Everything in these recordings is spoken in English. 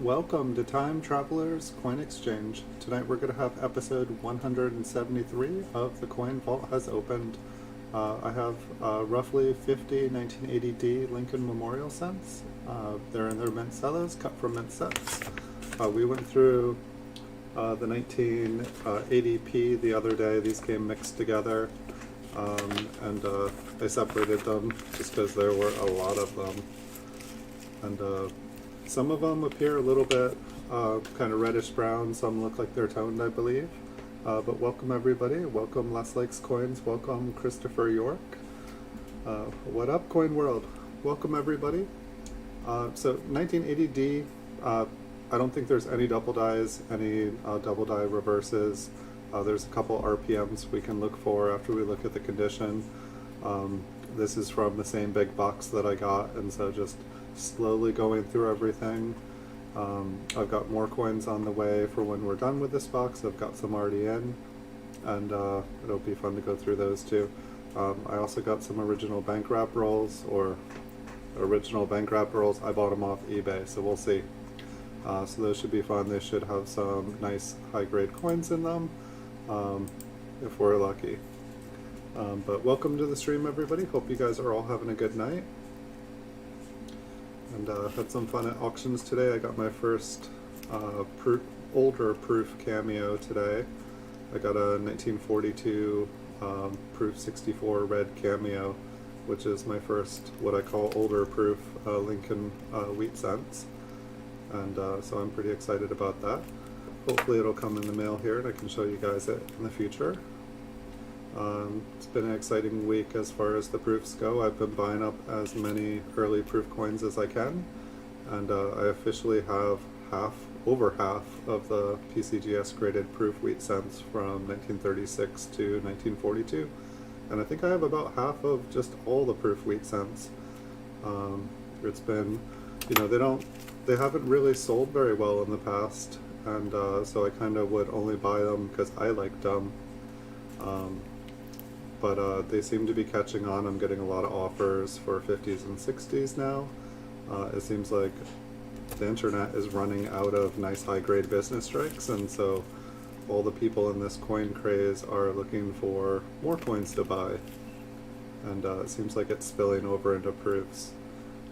Welcome to Time Traveler's Coin Exchange. Tonight we're going to have episode 173 of The Coin Vault Has Opened. I have roughly 50 1980D Lincoln Memorial cents. They're in their mint cellos, cut from mint sets. We went through the 1980p the other day. These came mixed together, and I separated them just because there were a lot of them. And some of them appear a little bit kind of reddish brown, some look like they're toned, I believe. But welcome everybody, welcome Les Lakes Coins, welcome Christopher York. What up, Coin World? Welcome everybody. So 1980D, I don't think there's any double dies, any double die reverses. There's a couple RPMs we can look for after we look at the condition. This is from the same big box that I got, and so just slowly going through everything. I've got more coins on the way for when we're done with this box. I've got some already in, and it'll be fun to go through those too. I also got some original bank wrap rolls, I bought them off eBay, so we'll see. So those should be fun. They should have some nice high-grade coins in them, if we're lucky. But welcome to the stream, everybody. Hope you guys are all having a good night. And had some fun at auctions today. I got my first older proof cameo today. I got a 1942 proof 64 red cameo, which is my first what I call older proof Lincoln wheat cents. And so I'm pretty excited about that. Hopefully it'll come in the mail here and I can show you guys it in the future. It's been an exciting week as far as the proofs go. I've been buying up as many early proof coins as I can, and I officially have over half of the PCGS graded proof wheat cents from 1936 to 1942, and I think I have about half of just all the proof wheat cents. It's been, they haven't really sold very well in the past, and so I kind of would only buy them because I liked them. But they seem to be catching on. I'm getting a lot of offers for 50s and 60s now. It seems like the internet is running out of nice high-grade business strikes, and so all the people in this coin craze are looking for more coins to buy. And it seems like it's spilling over into proofs.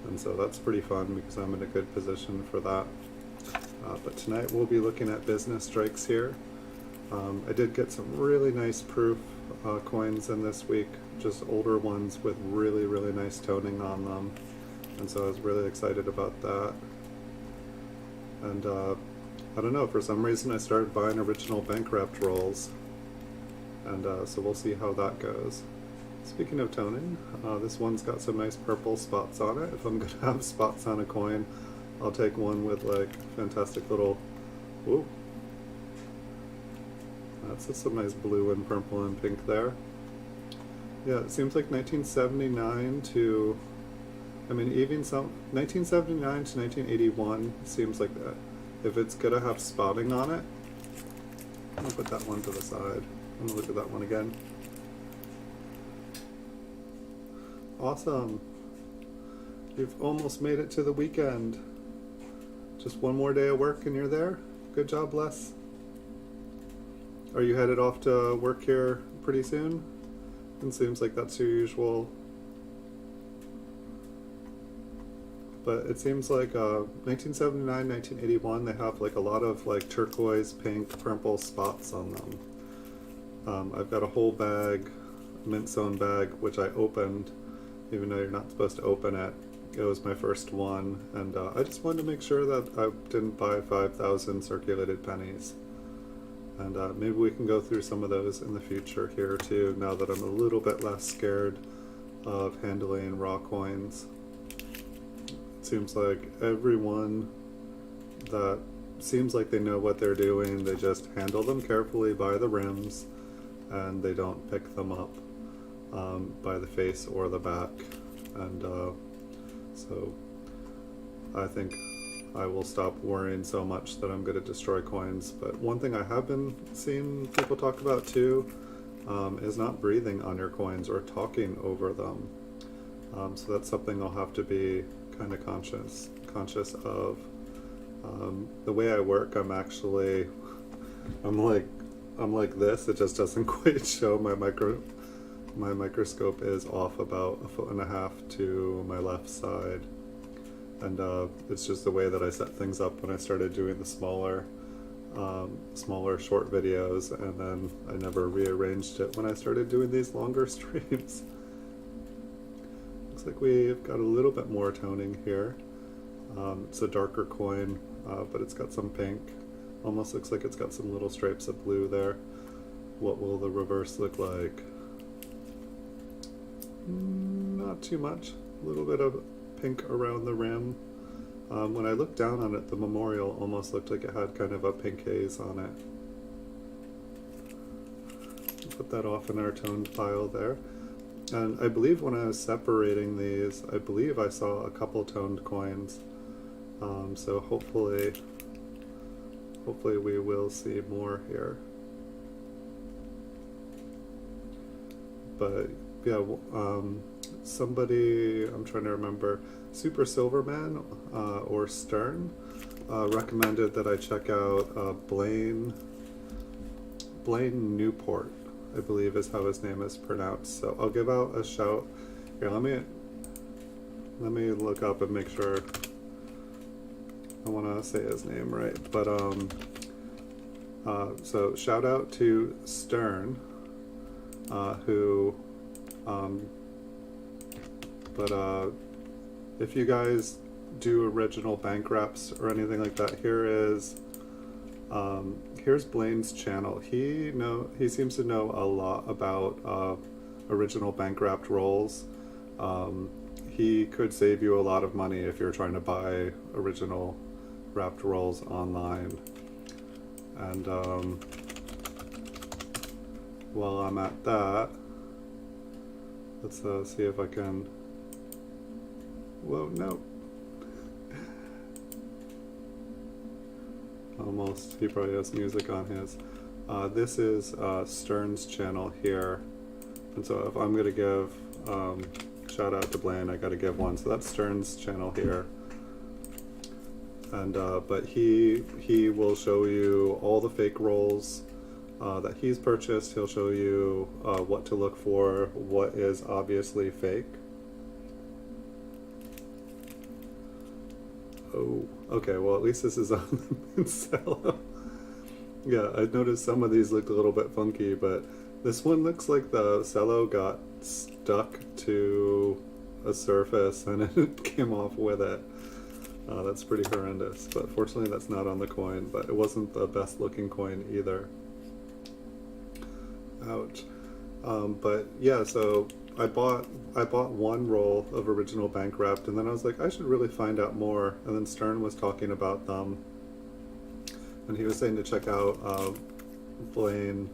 And so that's pretty fun because I'm in a good position for that. But tonight we'll be looking at business strikes here. I did get some really nice proof coins in this week, just older ones with really, really nice toning on them, and so I was really excited about that. And I don't know, for some reason I started buying original bank wrapped rolls, and so we'll see how that goes. Speaking of toning, this one's got some nice purple spots on it. If I'm gonna have spots on a coin, I'll take one with like fantastic little, whoa, that's some nice blue and purple and pink there. Yeah, it seems like 1979 to, even some 1979 to 1981 seems like that. If it's gonna have spotting on it, I'll put that one to the side. I'm gonna look at that one again. Awesome. You've almost made it to the weekend. Just one more day of work and you're there. Good job, Les. Are you headed off to work here pretty soon? It seems like that's your usual. But it seems like 1979, 1981, they have like a lot of like turquoise, pink, purple spots on them. I've got a whole bag, mint sewn bag, which I opened, even though you're not supposed to open it. It was my first one, and I just wanted to make sure that I didn't buy 5,000 circulated pennies. And maybe we can go through some of those in the future here too, now that I'm a little bit less scared of handling raw coins. It seems like everyone that seems like they know what they're doing, they just handle them carefully by the rims, and they don't pick them up by the face or the back. And so I think I will stop worrying so much that I'm going to destroy coins. But one thing I have been seeing people talk about too is not breathing on your coins or talking over them. So that's something I'll have to be kind of conscious of. The way I work, I'm like this. It just doesn't quite show. My microscope is off about 1.5 feet to my left side, and it's just the way that I set things up when I started doing the smaller short videos, and then I never rearranged it when I started doing these longer streams. Looks like we've got a little bit more toning here. It's a darker coin, but it's got some pink. Almost looks like it's got some little stripes of blue there. What will the reverse look like? Not too much. A little bit of pink around the rim. When I looked down on it, the memorial almost looked like it had kind of a pink haze on it. Put that off in our toned pile there. And I believe when I was separating these, I believe I saw a couple toned coins. So hopefully we will see more here. But yeah, somebody, I'm trying to remember, Super Silverman or Stern recommended that I check out Blaine Newport, I believe is how his name is pronounced. So I'll give out a shout. Here, let me look up and make sure I want to say his name right. But so shout out to Stern, who if you guys do original bank reps or anything like that, here's Blaine's channel. He seems to know a lot about original bank wrapped rolls. He could save you a lot of money if you're trying to buy original wrapped rolls online. And while I'm at that, let's see if I can. Whoa, no. Almost, he probably has music on his. This is Stern's channel here. And so if I'm gonna give shout out to Blaine, I gotta give one. So that's Stern's channel here. And but he will show you all the fake rolls that he's purchased. He'll show you what to look for, what is obviously fake. Oh, okay, well at least this is on the Cello. Yeah, I noticed some of these looked a little bit funky, but this one looks like the Cello got stuck to a surface and it came off with it. That's pretty horrendous, but fortunately that's not on the coin, but it wasn't the best looking coin either. Ouch. But yeah, so I bought one roll of original bank wrapped, and then I was like, I should really find out more. And then Stern was talking about them, and he was saying to check out Blaine.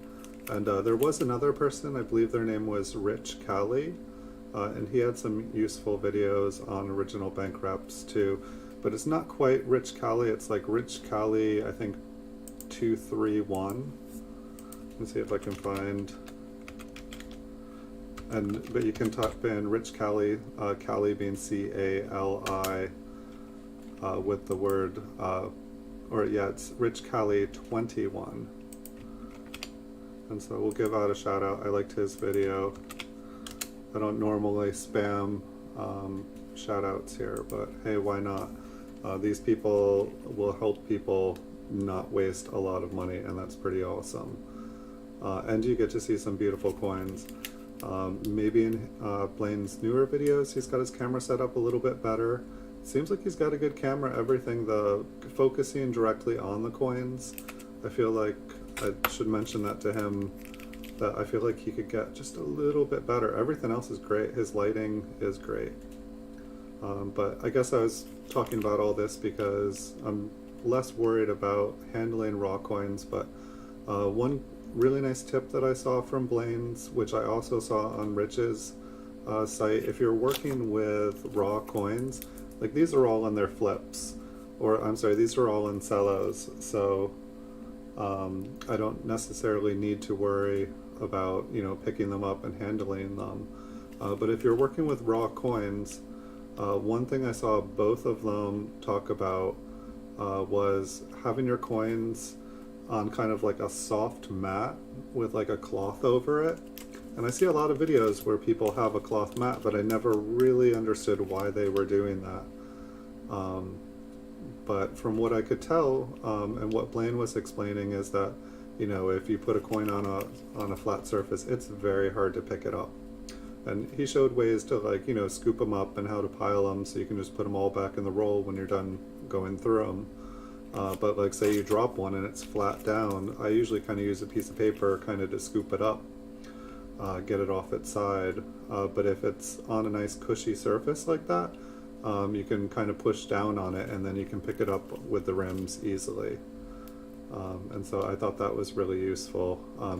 And there was another person, I believe their name was Rich Cali, and he had some useful videos on original bank wraps too. But it's not quite Rich Cali, it's like Rich Cali, I think 231. Let's see if I can find. But you can type in Rich Cali, Cali being C-A-L-I, with the word, or yeah, it's Rich Cali 21. And so we'll give out a shout out. I liked his video. I don't normally spam shout outs here, but hey, why not? These people will help people not waste a lot of money, and that's pretty awesome. And you get to see some beautiful coins. Maybe in Blaine's newer videos, he's got his camera set up a little bit better. Seems like he's got a good camera, everything, the focusing directly on the coins. I feel like I should mention that to him, that I feel like he could get just a little bit better. Everything else is great. His lighting is great. But I guess I was talking about all this because I'm less worried about handling raw coins, but one really nice tip that I saw from Blaine's, which I also saw on Rich's site, if you're working with raw coins, like these are all in their flips, or I'm sorry, these are all in cellos, so I don't necessarily need to worry about, you know, picking them up and handling them. But if you're working with raw coins, one thing I saw both of them talk about was having your coins on kind of like a soft mat with like a cloth over it. And I see a lot of videos where people have a cloth mat, but I never really understood why they were doing that. But from what I could tell, and what Blaine was explaining, is that, you know, if you put a coin on a flat surface, it's very hard to pick it up. And he showed ways to, like, you know, scoop them up and how to pile them so you can just put them all back in the roll when you're done going through them. But like, say you drop one and it's flat down, I usually kind of use a piece of paper kind of to scoop it up, get it off its side. But if it's on a nice cushy surface like that, you can kind of push down on it and then you can pick it up with the rims easily. And so I thought that was really useful.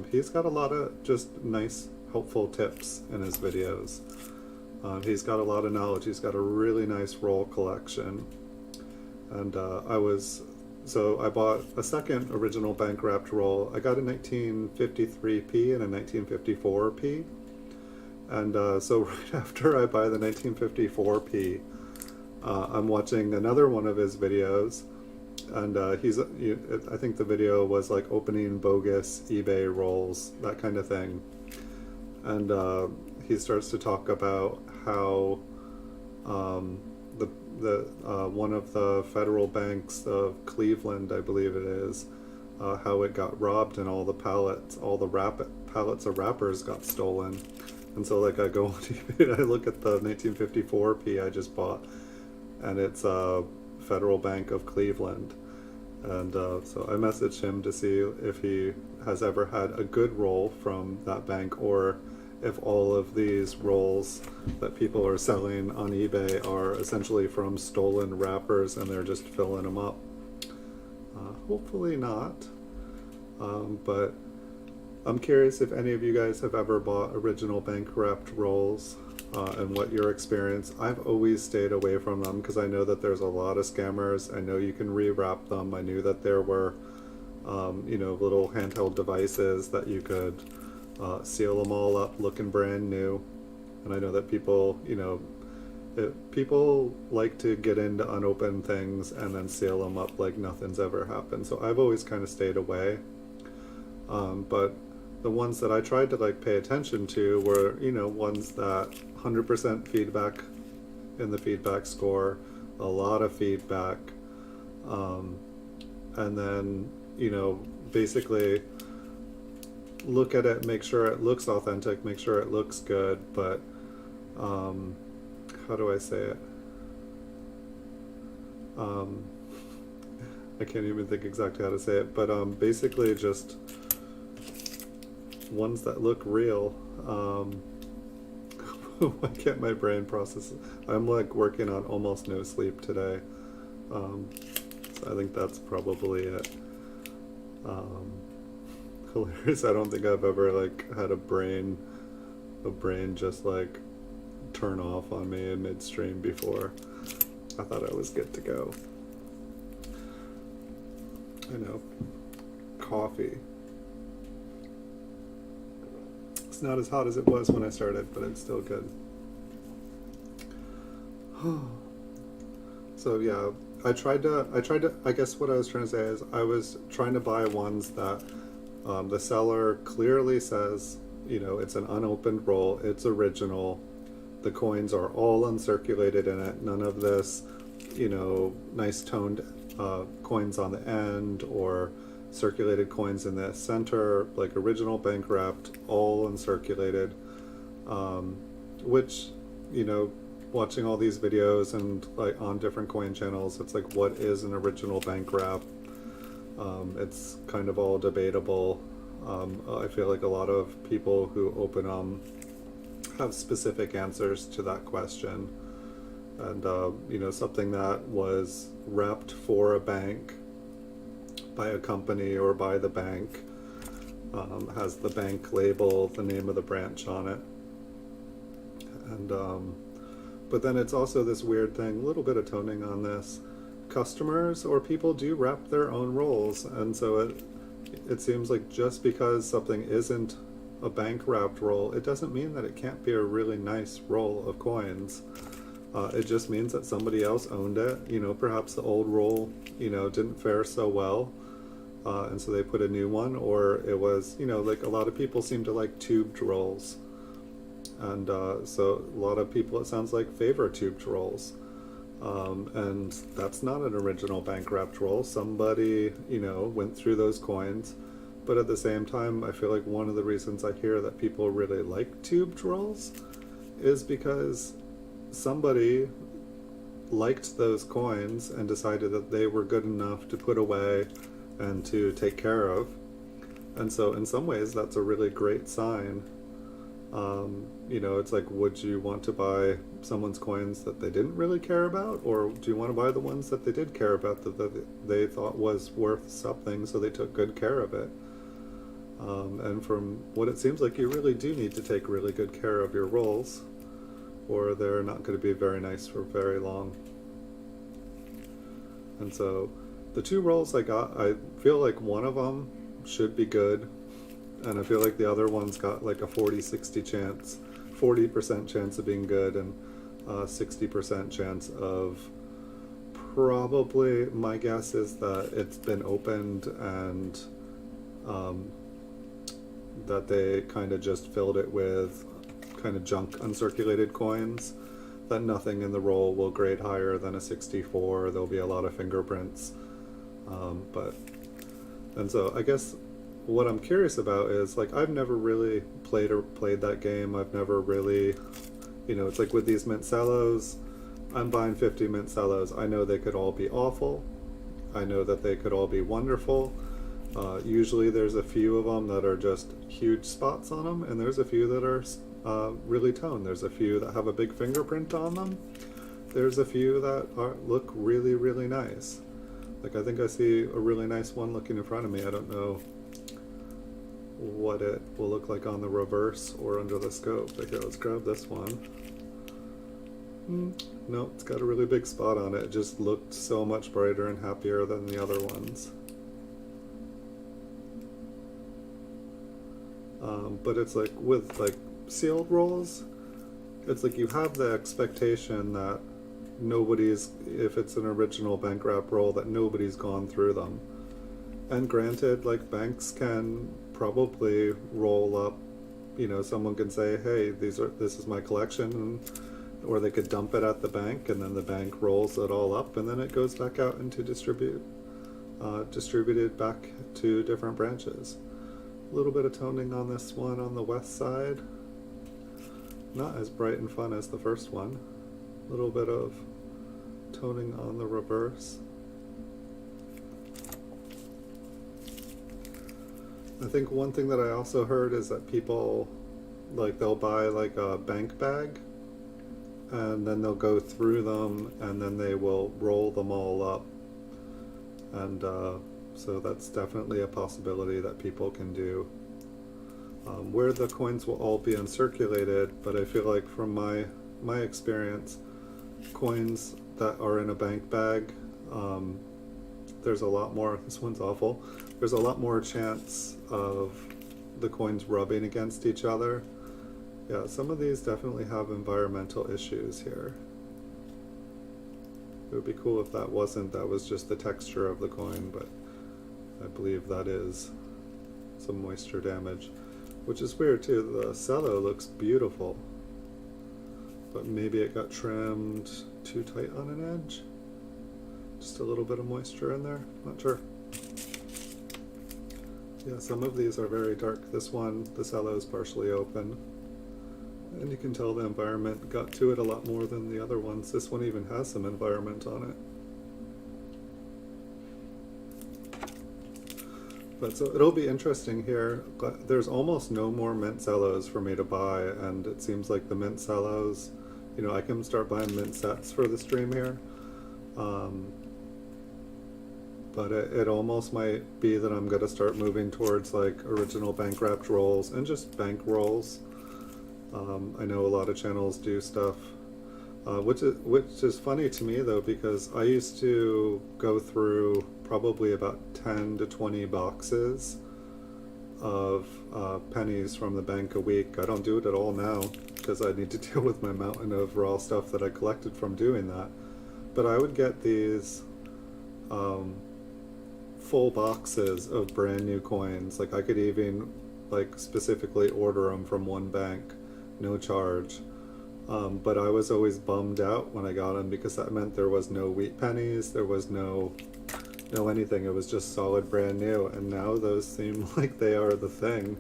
He's got a lot of just nice, helpful tips in his videos. He's got a lot of knowledge. He's got a really nice roll collection. And I bought a second original bank wrapped roll. I got a 1953p and a 1954p. And so right after I buy the 1954p, I'm watching another one of his videos, and I think the video was like opening bogus eBay rolls, that kind of thing. And he starts to talk about how one of the federal banks of Cleveland, I believe it is, how it got robbed and all the pallets of wrappers got stolen. And so like I go on eBay and I look at the 1954p I just bought, and it's Federal Bank of Cleveland. And so I messaged him to see if he has ever had a good roll from that bank, or if all of these rolls that people are selling on eBay are essentially from stolen wrappers and they're just filling them up. Hopefully not, but I'm curious if any of you guys have ever bought original bank wrapped rolls, and what your experience. I've always stayed away from them because I know that there's a lot of scammers. I know you can rewrap them. I knew that there were you know, little handheld devices that you could seal them all up looking brand new. And I know that people, you know, people like to get into unopened things and then seal them up like nothing's ever happened. So I've always kind of stayed away. But the ones that I tried to like pay attention to were, you know, ones that 100% feedback in the feedback score, a lot of feedback, and then, you know, basically look at it, make sure it looks authentic, make sure it looks good, but how do I say it? I can't even think exactly how to say it, but basically just ones that look real. Why can't my brain process it? I'm like working on almost no sleep today, so I think that's probably it. Hilarious. I don't think I've ever like had a brain just like turn off on me in midstream before. I thought I was good to go. I know. Coffee. It's not as hot as it was when I started, but it's still good. So yeah, I tried to, I guess what I was trying to say is I was trying to buy ones that the seller clearly says, you know, it's an unopened roll, it's original, the coins are all uncirculated in it, none of this, you know, nice toned coins on the end or circulated coins in the center, like original bank wrapped, all uncirculated, which, you know, watching all these videos and like on different coin channels, it's like, what is an original bank wrap? It's kind of all debatable. I feel like a lot of people who open them have specific answers to that question. And you know, something that was wrapped for a bank by a company or by the bank has the bank label, the name of the branch on it. And but then it's also this weird thing, a little bit of toning on this. Customers or people do wrap their own rolls, and so it seems like just because something isn't a bank wrapped roll, it doesn't mean that it can't be a really nice roll of coins. It just means that somebody else owned it. You know, perhaps the old roll, you know, didn't fare so well, and so they put a new one, or it was, you know, like a lot of people seem to like tubed rolls. And so a lot of people, it sounds like, favor tubed rolls. And that's not an original bank wrapped roll. Somebody, you know, went through those coins. But at the same time, I feel like one of the reasons I hear that people really like tubed rolls is because somebody liked those coins and decided that they were good enough to put away and to take care of. And so in some ways that's a really great sign. You know, it's like, would you want to buy someone's coins that they didn't really care about, or do you want to buy the ones that they did care about, that they thought was worth something, so they took good care of it? And from what it seems like, you really do need to take really good care of your rolls, or they're not going to be very nice for very long. And so the two rolls I got, I feel like one of them should be good, and I feel like the other one's got like a 40-60 chance, 40% chance of being good, and 60% chance of probably, my guess is that it's been opened and that they kind of just filled it with kind of junk uncirculated coins, that nothing in the roll will grade higher than a 64. There'll be a lot of fingerprints. And so I guess what I'm curious about is, like, I've never really played that game. I've never really, you know, it's like with these mint cellos, I'm buying 50 mint cellos. I know they could all be awful. I know that they could all be wonderful. Usually there's a few of them that are just huge spots on them, and there's a few that are really toned. There's a few that have a big fingerprint on them. There's a few that look really, really nice. Like, I think I see a really nice one looking in front of me. I don't know what it will look like on the reverse or under the scope. Okay, let's grab this one. No, it's got a really big spot on it. It just looked so much brighter and happier than the other ones. But it's like with like sealed rolls, it's like you have the expectation that nobody's, if it's an original bank wrap roll, that nobody's gone through them. And granted, like, banks can probably roll up, you know, someone can say, hey, this is my collection, or they could dump it at the bank, and then the bank rolls it all up, and then it goes back out into distributed back to different branches. A little bit of toning on this one on the west side. Not as bright and fun as the first one. A little bit of toning on the reverse. I think one thing that I also heard is that people, like, they'll buy like a bank bag, and then they'll go through them, and then they will roll them all up. And so that's definitely a possibility that people can do. Where the coins will all be uncirculated, but I feel like from my experience, coins that are in a bank bag, there's a lot more, this one's awful, there's a lot more chance of the coins rubbing against each other. Yeah, some of these definitely have environmental issues here. It would be cool if that was just the texture of the coin, but I believe that is some moisture damage, which is weird too. The cello looks beautiful, but maybe it got trimmed too tight on an edge. Just a little bit of moisture in there, not sure. Yeah, some of these are very dark. This one, the cello is partially open, and you can tell the environment got to it a lot more than the other ones. This one even has some environment on it. But so it'll be interesting here. There's almost no more mint cellos for me to buy, and it seems like the mint cellos, you know, I can start buying mint sets for the stream here. But it almost might be that I'm going to start moving towards like original bank wrapped rolls and just bank rolls. I know a lot of channels do stuff, which is funny to me though, because I used to go through probably about 10 to 20 boxes of pennies from the bank a week. I don't do it at all now because I need to deal with my mountain of raw stuff that I collected from doing that. But I would get these full boxes of brand new coins. Like I could even like specifically order them from one bank, no charge. But I was always bummed out when I got them because that meant there was no wheat pennies, there was no anything. It was just solid brand new. And now those seem like they are the thing.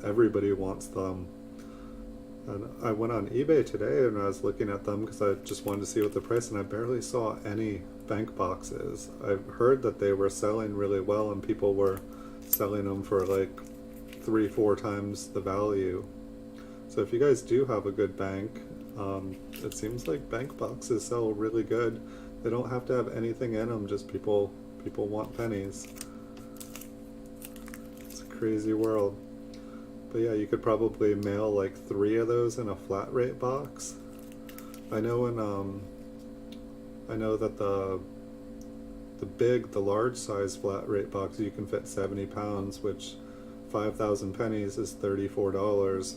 Everybody wants them. And I went on eBay today and I was looking at them because I just wanted to see what the price, and I barely saw any bank boxes. I've heard that they were selling really well and people were selling them for like 3-4 times the value. So if you guys do have a good bank, it seems like bank boxes sell really good. They don't have to have anything in them, just people want pennies. It's a crazy world. But yeah, you could probably mail like 3 of those in a flat rate box. I know that the large size flat rate box, you can fit 70 pounds, which 5,000 pennies is $34,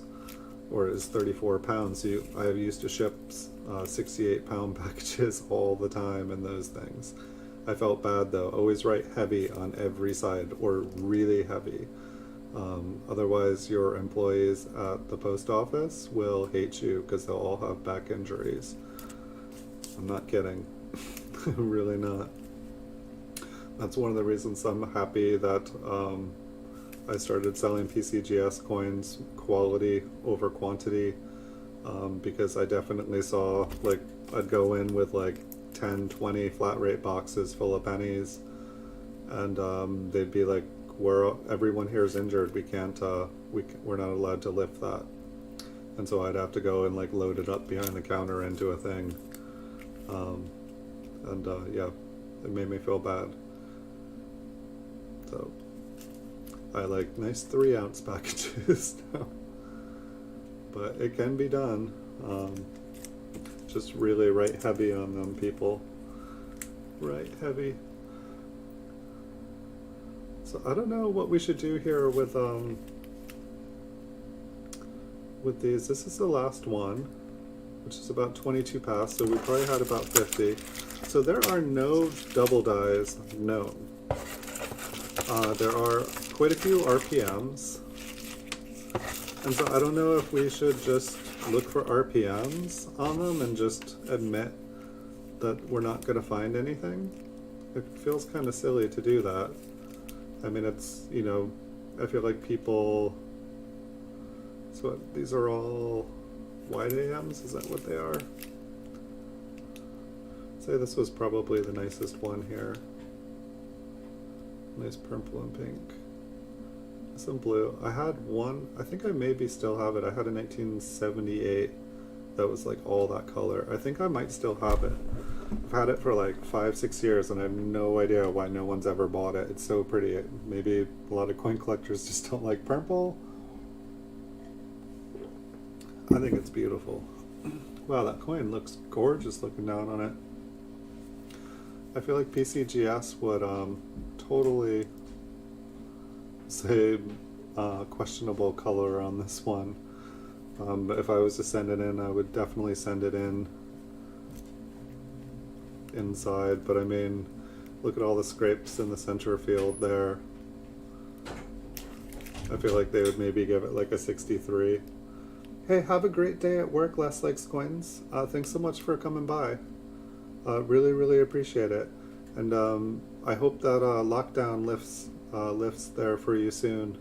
or is 34 pounds. So I have used to ship 68-pound packages all the time in those things. I felt bad though. Always write heavy on every side, or really heavy. Otherwise your employees at the post office will hate you because they'll all have back injuries. I'm not kidding. I'm really not. That's one of the reasons I'm happy that I started selling PCGS coins quality over quantity, because I definitely saw, like, I'd go in with like 10, 20 flat rate boxes full of pennies, and they'd be like, everyone here is injured, we can't, we're not allowed to lift that. And so I'd have to go and like load it up behind the counter into a thing. Yeah, it made me feel bad. So I like nice 3-ounce packages now. But it can be done. Just really write heavy on them, people. Write heavy. So I don't know what we should do here with these. This is the last one, which is about 22 past, so we probably had about 50. So there are no double dies known. There are quite a few RPMs, and so I don't know if we should just look for RPMs on them and just admit that we're not going to find anything. It feels kind of silly to do that. I mean, it's, you know, I feel like people, so these are all wide AMs, is that what they are? I'd say this was probably the nicest one here. Nice purple and pink. Some blue. I had one, I think I maybe still have it. I had a 1978 that was like all that color. I think I might still have it. I've had it for like 5-6 years and I have no idea why no one's ever bought it. It's so pretty. Maybe a lot of coin collectors just don't like purple. I think it's beautiful. Wow, that coin looks gorgeous looking down on it. I feel like PCGS would totally say questionable color on this one. But if I was to send it in, I would definitely send it in inside. But I mean, look at all the scrapes in the center field there. I feel like they would maybe give it like a 63. Hey, have a great day at work, Les Likes Coins. Thanks so much for coming by. Really, really appreciate it. And I hope that lockdown lifts there for you soon.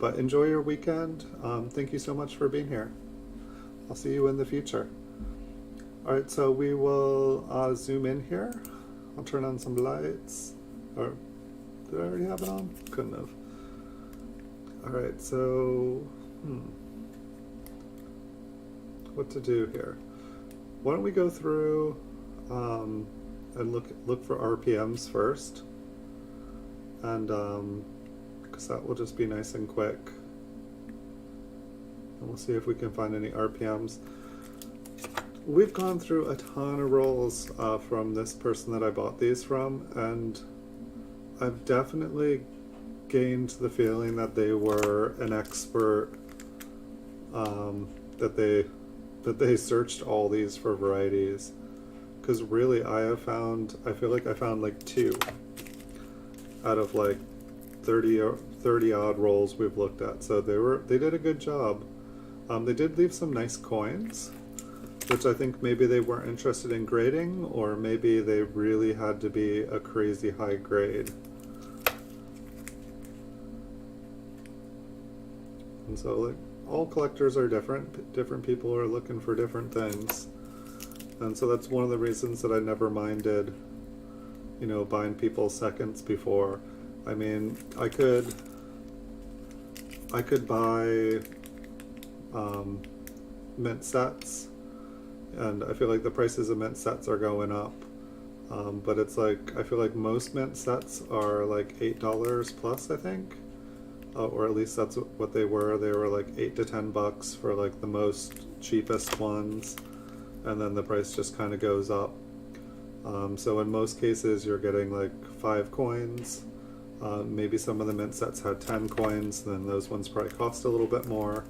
But enjoy your weekend. Thank you so much for being here. I'll see you in the future. Alright, so we will zoom in here. I'll turn on some lights. Or did I already have it on? Couldn't have. Alright, so what to do here? Why don't we go through and look for RPMs first, and because that will just be nice and quick, and we'll see if we can find any RPMs. We've gone through a ton of rolls from this person that I bought these from, and I've definitely gained the feeling that they were an expert that they searched all these for varieties, because really I feel like I found like 2 out of like 30 odd rolls we've looked at. So they did a good job. They did leave some nice coins, which I think maybe they weren't interested in grading, or maybe they really had to be a crazy high grade. And so like all collectors are different. Different people are looking for different things. And so that's one of the reasons that I never minded, you know, buying people's seconds before. I mean, I could buy mint sets, and I feel like the prices of mint sets are going up. But it's like, I feel like most mint sets are like $8 plus, I think. Or at least that's what they were. They were like $8 to $10 for like the most cheapest ones, and then the price just kind of goes up. So in most cases you're getting like 5 coins. Maybe some of the mint sets had 10 coins, then those ones probably cost a little bit more.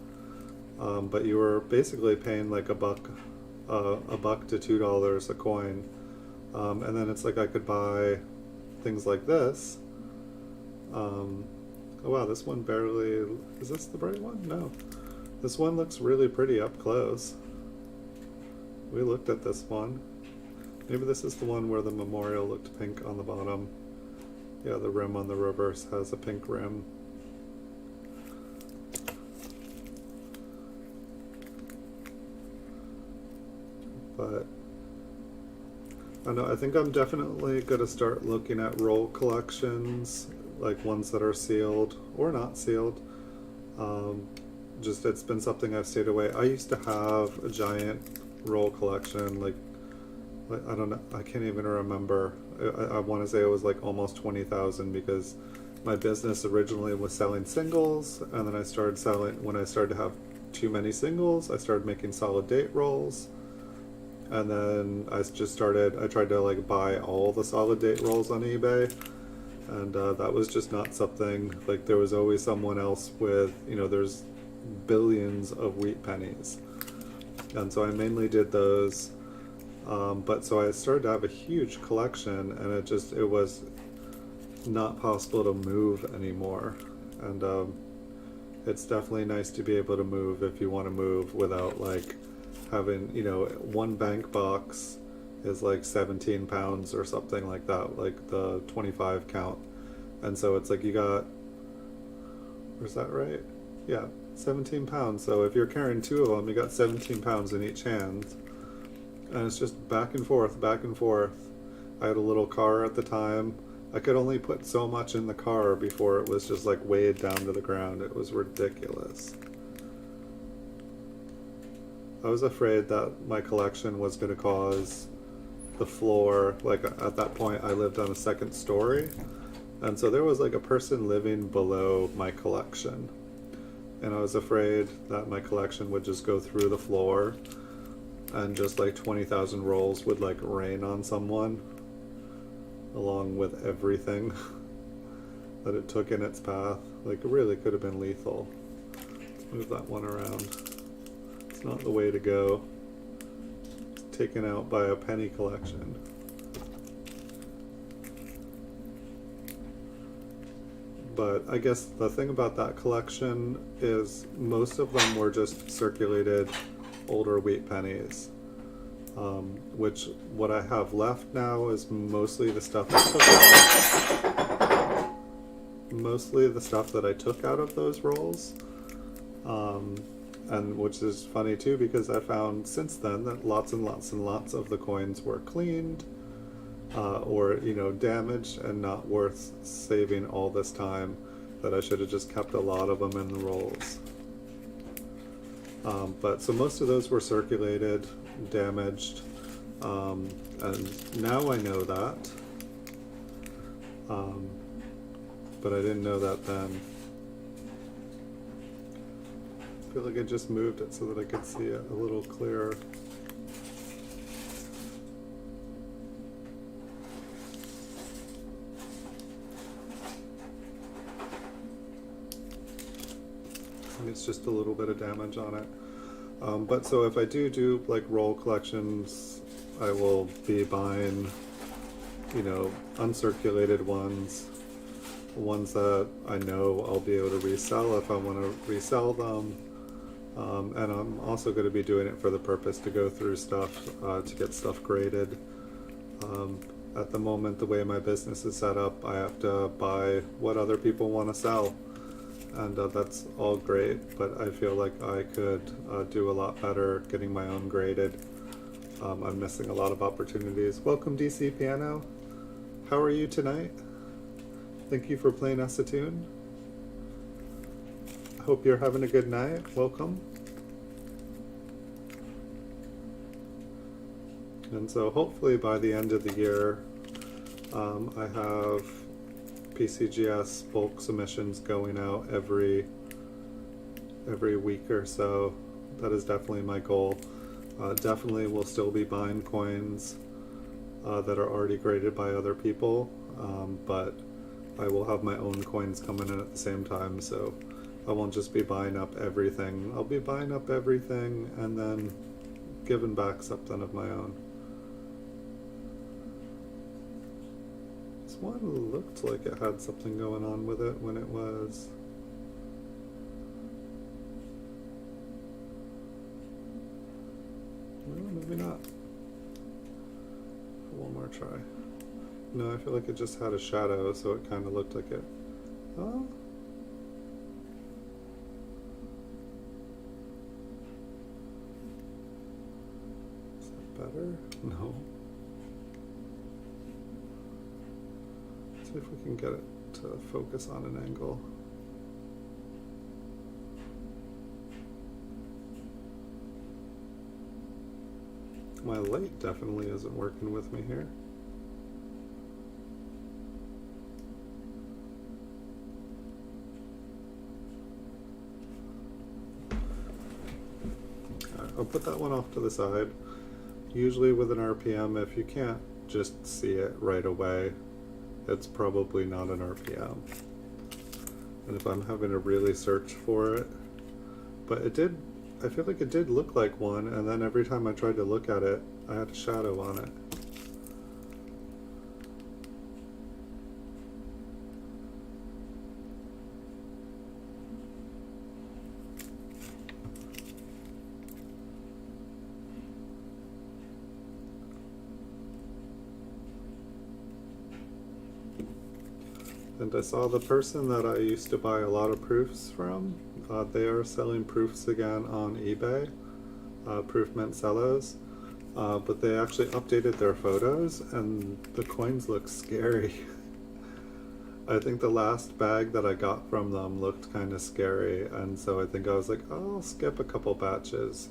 But you were basically paying like $1 to $2 a coin. And then it's like I could buy things like this. Oh wow, this one barely... Is this the bright one? No. This one looks really pretty up close. We looked at this one. Maybe this is the one where the memorial looked pink on the bottom. Yeah, the rim on the reverse has a pink rim. But I don't know, I think I'm definitely going to start looking at roll collections, like ones that are sealed or not sealed. Just it's been something I've stayed away. I used to have a giant roll collection, like I don't know, I can't even remember. I want to say it was like almost 20,000, because my business originally was selling singles, and then I started selling, when I started to have too many singles, I started making solid date rolls. And then I tried to like buy all the solid date rolls on eBay, and that was just not something, like there was always someone else with, you know, there's billions of wheat pennies. And so I mainly did those, but so I started to have a huge collection, and it was not possible to move anymore. And it's definitely nice to be able to move if you want to move without like having, you know, one bank box is like 17 pounds or something like that, like the 25 count. And so it's like you got, is that right? Yeah, 17 pounds. So if you're carrying 2 of them, you got 17 pounds in each hand. And it's just back and forth, back and forth. I had a little car at the time. I could only put so much in the car before it was just like weighed down to the ground. It was ridiculous. I was afraid that my collection was going to cause the floor, like at that point I lived on a 2nd story, and so there was like a person living below my collection, and I was afraid that my collection would just go through the floor and just like 20,000 rolls would like rain on someone along with everything that it took in its path. Like it really could have been lethal. Let's move that one around. It's not the way to go. It's taken out by a penny collection. But I guess the thing about that collection is most of them were just circulated older wheat pennies. Which what I have left now is mostly the stuff I took mostly the stuff that I took out of those rolls. And which is funny too, because I found since then that lots and lots and lots of the coins were cleaned, or, you know, damaged and not worth saving all this time, that I should have just kept a lot of them in the rolls. But so most of those were circulated, damaged, and now I know that, but I didn't know that then. I feel like I just moved it so that I could see it a little clearer. I think it's just a little bit of damage on it. But so if I do like roll collections, I will be buying, you know, uncirculated ones that I know I'll be able to resell if I want to resell them. And I'm also going to be doing it for the purpose to go through stuff, to get stuff graded. At the moment, the way my business is set up, I have to buy what other people want to sell. And that's all great, but I feel like I could do a lot better getting my own graded. I'm missing a lot of opportunities. Welcome, DC Piano. How are you tonight? Thank you for playing us a tune. I hope you're having a good night. Welcome. And so hopefully by the end of the year, I have PCGS bulk submissions going out every week or so. That is definitely my goal. Definitely will still be buying coins that are already graded by other people, but I will have my own coins coming in at the same time, so I won't just be buying up everything. I'll be buying up everything and then giving back something of my own. This one looked like it had something going on with it when it was. Well, maybe not. One more try. No, I feel like it just had a shadow, so it kind of looked like it. Oh. Is that better? No. Let's see if we can get it to focus on an angle. My light definitely isn't working with me here. I'll put that one off to the side. Usually with an RPM, if you can't just see it right away, it's probably not an RPM. And if I'm having to really search for it, but it did, I feel like it did look like one, and then every time I tried to look at it, I had a shadow on it. And I saw the person that I used to buy a lot of proofs from, they are selling proofs again on eBay, proof mint Cellos, but they actually updated their photos and the coins look scary. I think the last bag that I got from them looked kind of scary, and so I think I was like, oh, I'll skip a couple batches.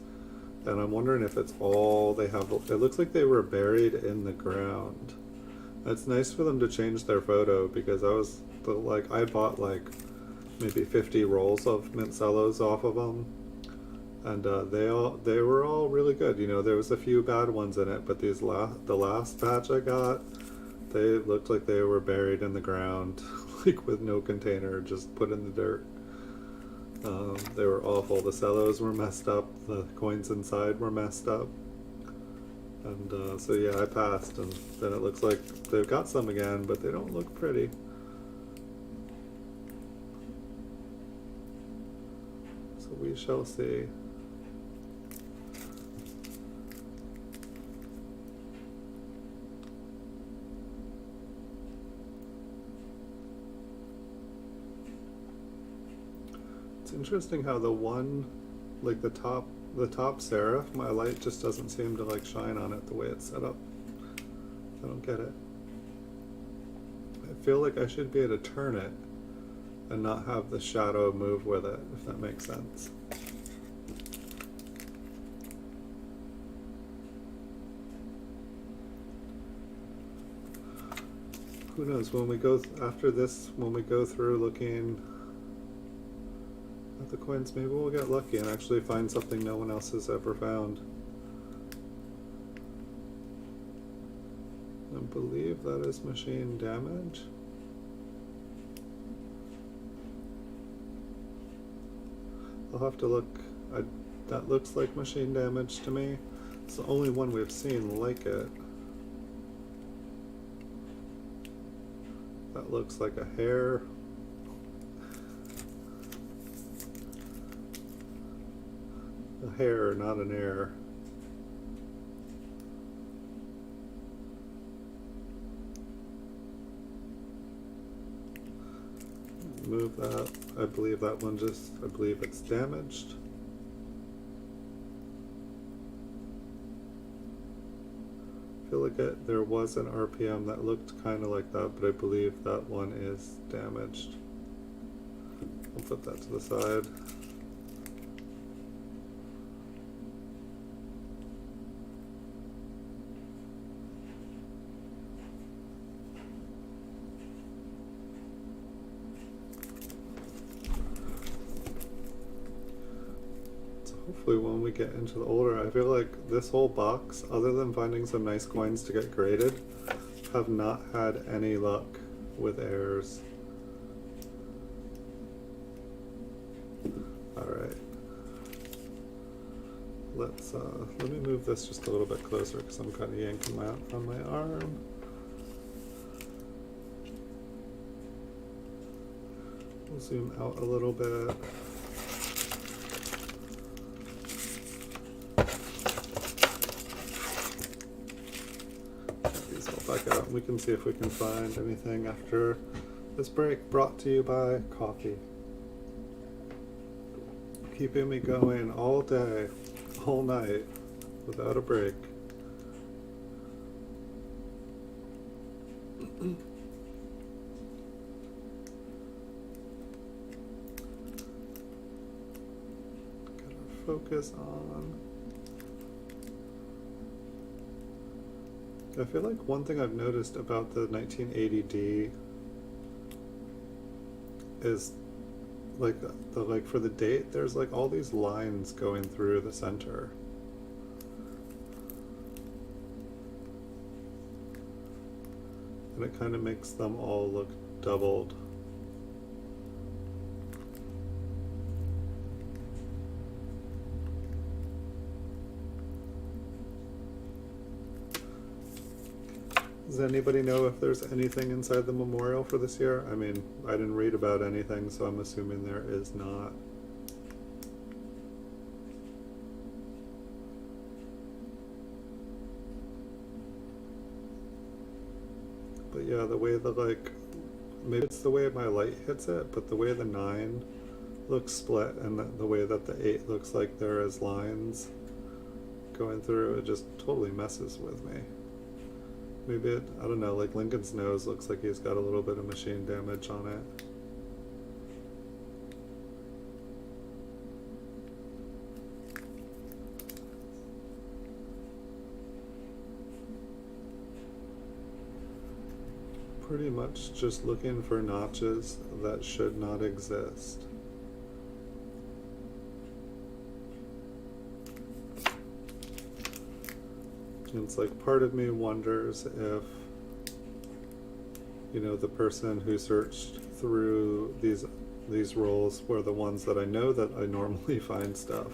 And I'm wondering if it's all they have. It looks like they were buried in the ground. It's nice for them to change their photo, because I bought like maybe 50 rolls of mint Cellos off of them, and they were all really good. You know, there was a few bad ones in it, but the last batch I got, they looked like they were buried in the ground, like with no container, just put in the dirt. They were awful. The Cellos were messed up. The coins inside were messed up. And so yeah, I passed, and then it looks like they've got some again, but they don't look pretty. So we shall see. It's interesting how the one, like the top serif, my light just doesn't seem to like shine on it the way it's set up. I don't get it. I feel like I should be able to turn it and not have the shadow move with it, if that makes sense. Who knows, when we go after this, when we go through looking at the coins, maybe we'll get lucky and actually find something no one else has ever found. I believe that is machine damage. I'll have to look. That looks like machine damage to me. It's the only one we've seen like it. That looks like a hair. A hair, not an air. Move that. I believe that one I believe it's damaged. I feel like there was an RPM that looked kind of like that, but I believe that one is damaged. I'll put that to the side. Hopefully when we get into the older, I feel like this whole box, other than finding some nice coins to get graded, have not had any luck with errors. Alright. Let me move this just a little bit closer because I'm kind of yanking on my arm. We'll zoom out a little bit. Back out and we can see if we can find anything after this break. Brought to you by coffee. Keeping me going all day, all night, without a break. Gotta focus on. I feel like one thing I've noticed about the 1980D is like for the date, there's like all these lines going through the center. And it kind of makes them all look doubled. Does anybody know if there's anything inside the memorial for this year? I mean, I didn't read about anything, so I'm assuming there is not. But yeah, the way maybe it's the way my light hits it, but the way the 9 looks split and the way that the 8 looks like there is lines going through, it just totally messes with me. Maybe I don't know, like Lincoln's nose looks like he's got a little bit of machine damage on it. Pretty much just looking for notches that should not exist. It's like part of me wonders if, you know, the person who searched through these rolls were the ones that I know that I normally find stuff,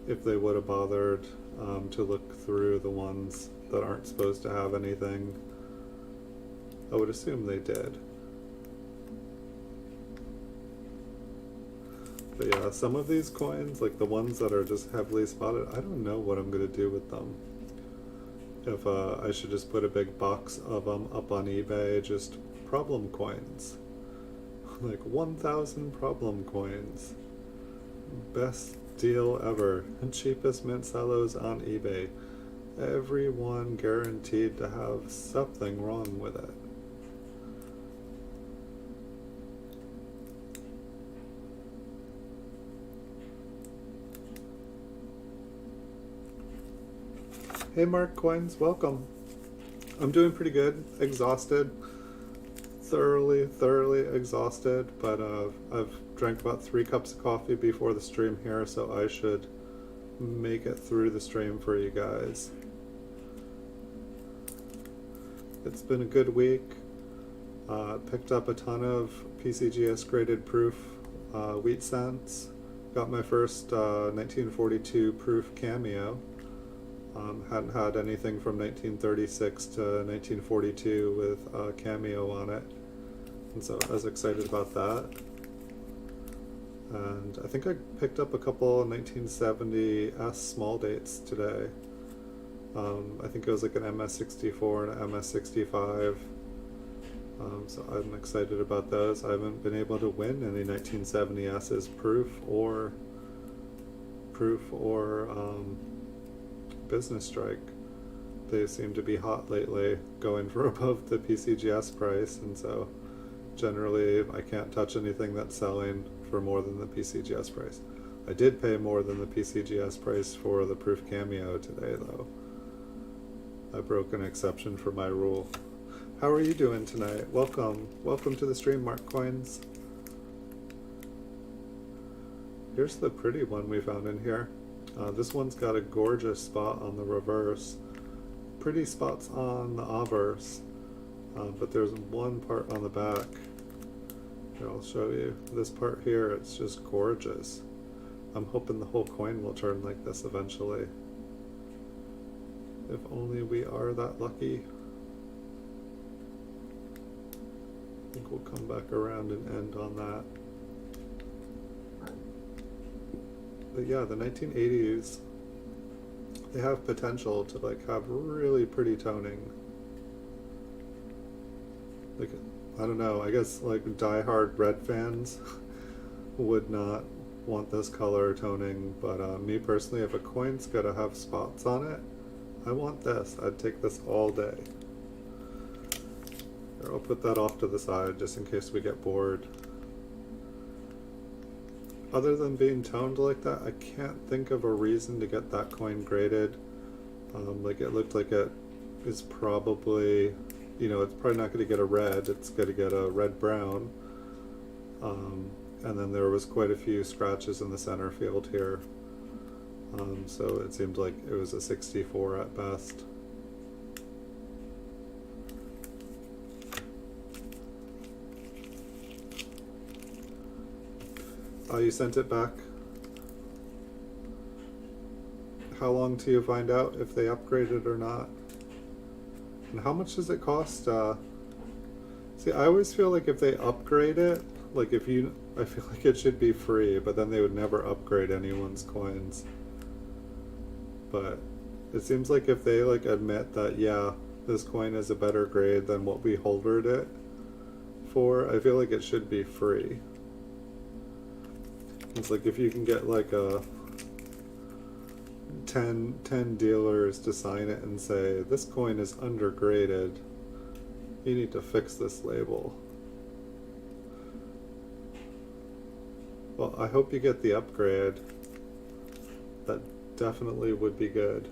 if they would have bothered to look through the ones that aren't supposed to have anything. I would assume they did. But yeah, some of these coins, like the ones that are just heavily spotted, I don't know what I'm going to do with them. If I should just put a big box of them up on eBay, just problem coins. Like 1,000 problem coins. Best deal ever. And cheapest mint cellos on eBay. Everyone guaranteed to have something wrong with it. Hey Mark Coins, welcome. I'm doing pretty good, exhausted, thoroughly exhausted, but I've drank about 3 cups of coffee before the stream here, so I should make it through the stream for you guys. It's been a good week. Picked up a ton of PCGS graded proof wheat cents, Got my first 1942 proof cameo. Hadn't had anything from 1936 to 1942 with a cameo on it, and so I was excited about that. And I think I picked up a couple 1970S small dates today. I think it was like an MS-64 and an MS-65. So I'm excited about those. I haven't been able to win any 1970S's proof or business strike. They seem to be hot lately, going for above the PCGS price, and so generally I can't touch anything that's selling for more than the PCGS price. I did pay more than the PCGS price for the proof cameo today, though. I broke an exception for my rule. How are you doing tonight? Welcome. Welcome to the stream, Mark Coins. Here's the pretty one we found in here. This one's got a gorgeous spot on the reverse. Pretty spots on the obverse, but there's one part on the back. Here, I'll show you. This part here, it's just gorgeous. I'm hoping the whole coin will turn like this eventually. If only we are that lucky. I think we'll come back around and end on that. But yeah, the 1980s, they have potential to like have really pretty toning. Like, I don't know, I guess like die-hard red fans would not want this color toning, but me personally, if a coin's gotta have spots on it, I want this. I'd take this all day. Here, I'll put that off to the side just in case we get bored. Other than being toned like that, I can't think of a reason to get that coin graded. Like it looked like it is probably, you know, it's probably not going to get a red, it's going to get a red-brown. And then there was quite a few scratches in the center field here. So it seemed like it was a 64 at best. You sent it back. How long till you find out if they upgraded or not? And how much does it cost? See, I always feel like if they upgrade it, like I feel like it should be free, but then they would never upgrade anyone's coins. But it seems like if they like admit that, yeah, this coin is a better grade than what we holdered it for, I feel like it should be free. It's like if you can get like a 10 dealers to sign it and say, this coin is undergraded, you need to fix this label. Well, I hope you get the upgrade. That definitely would be good.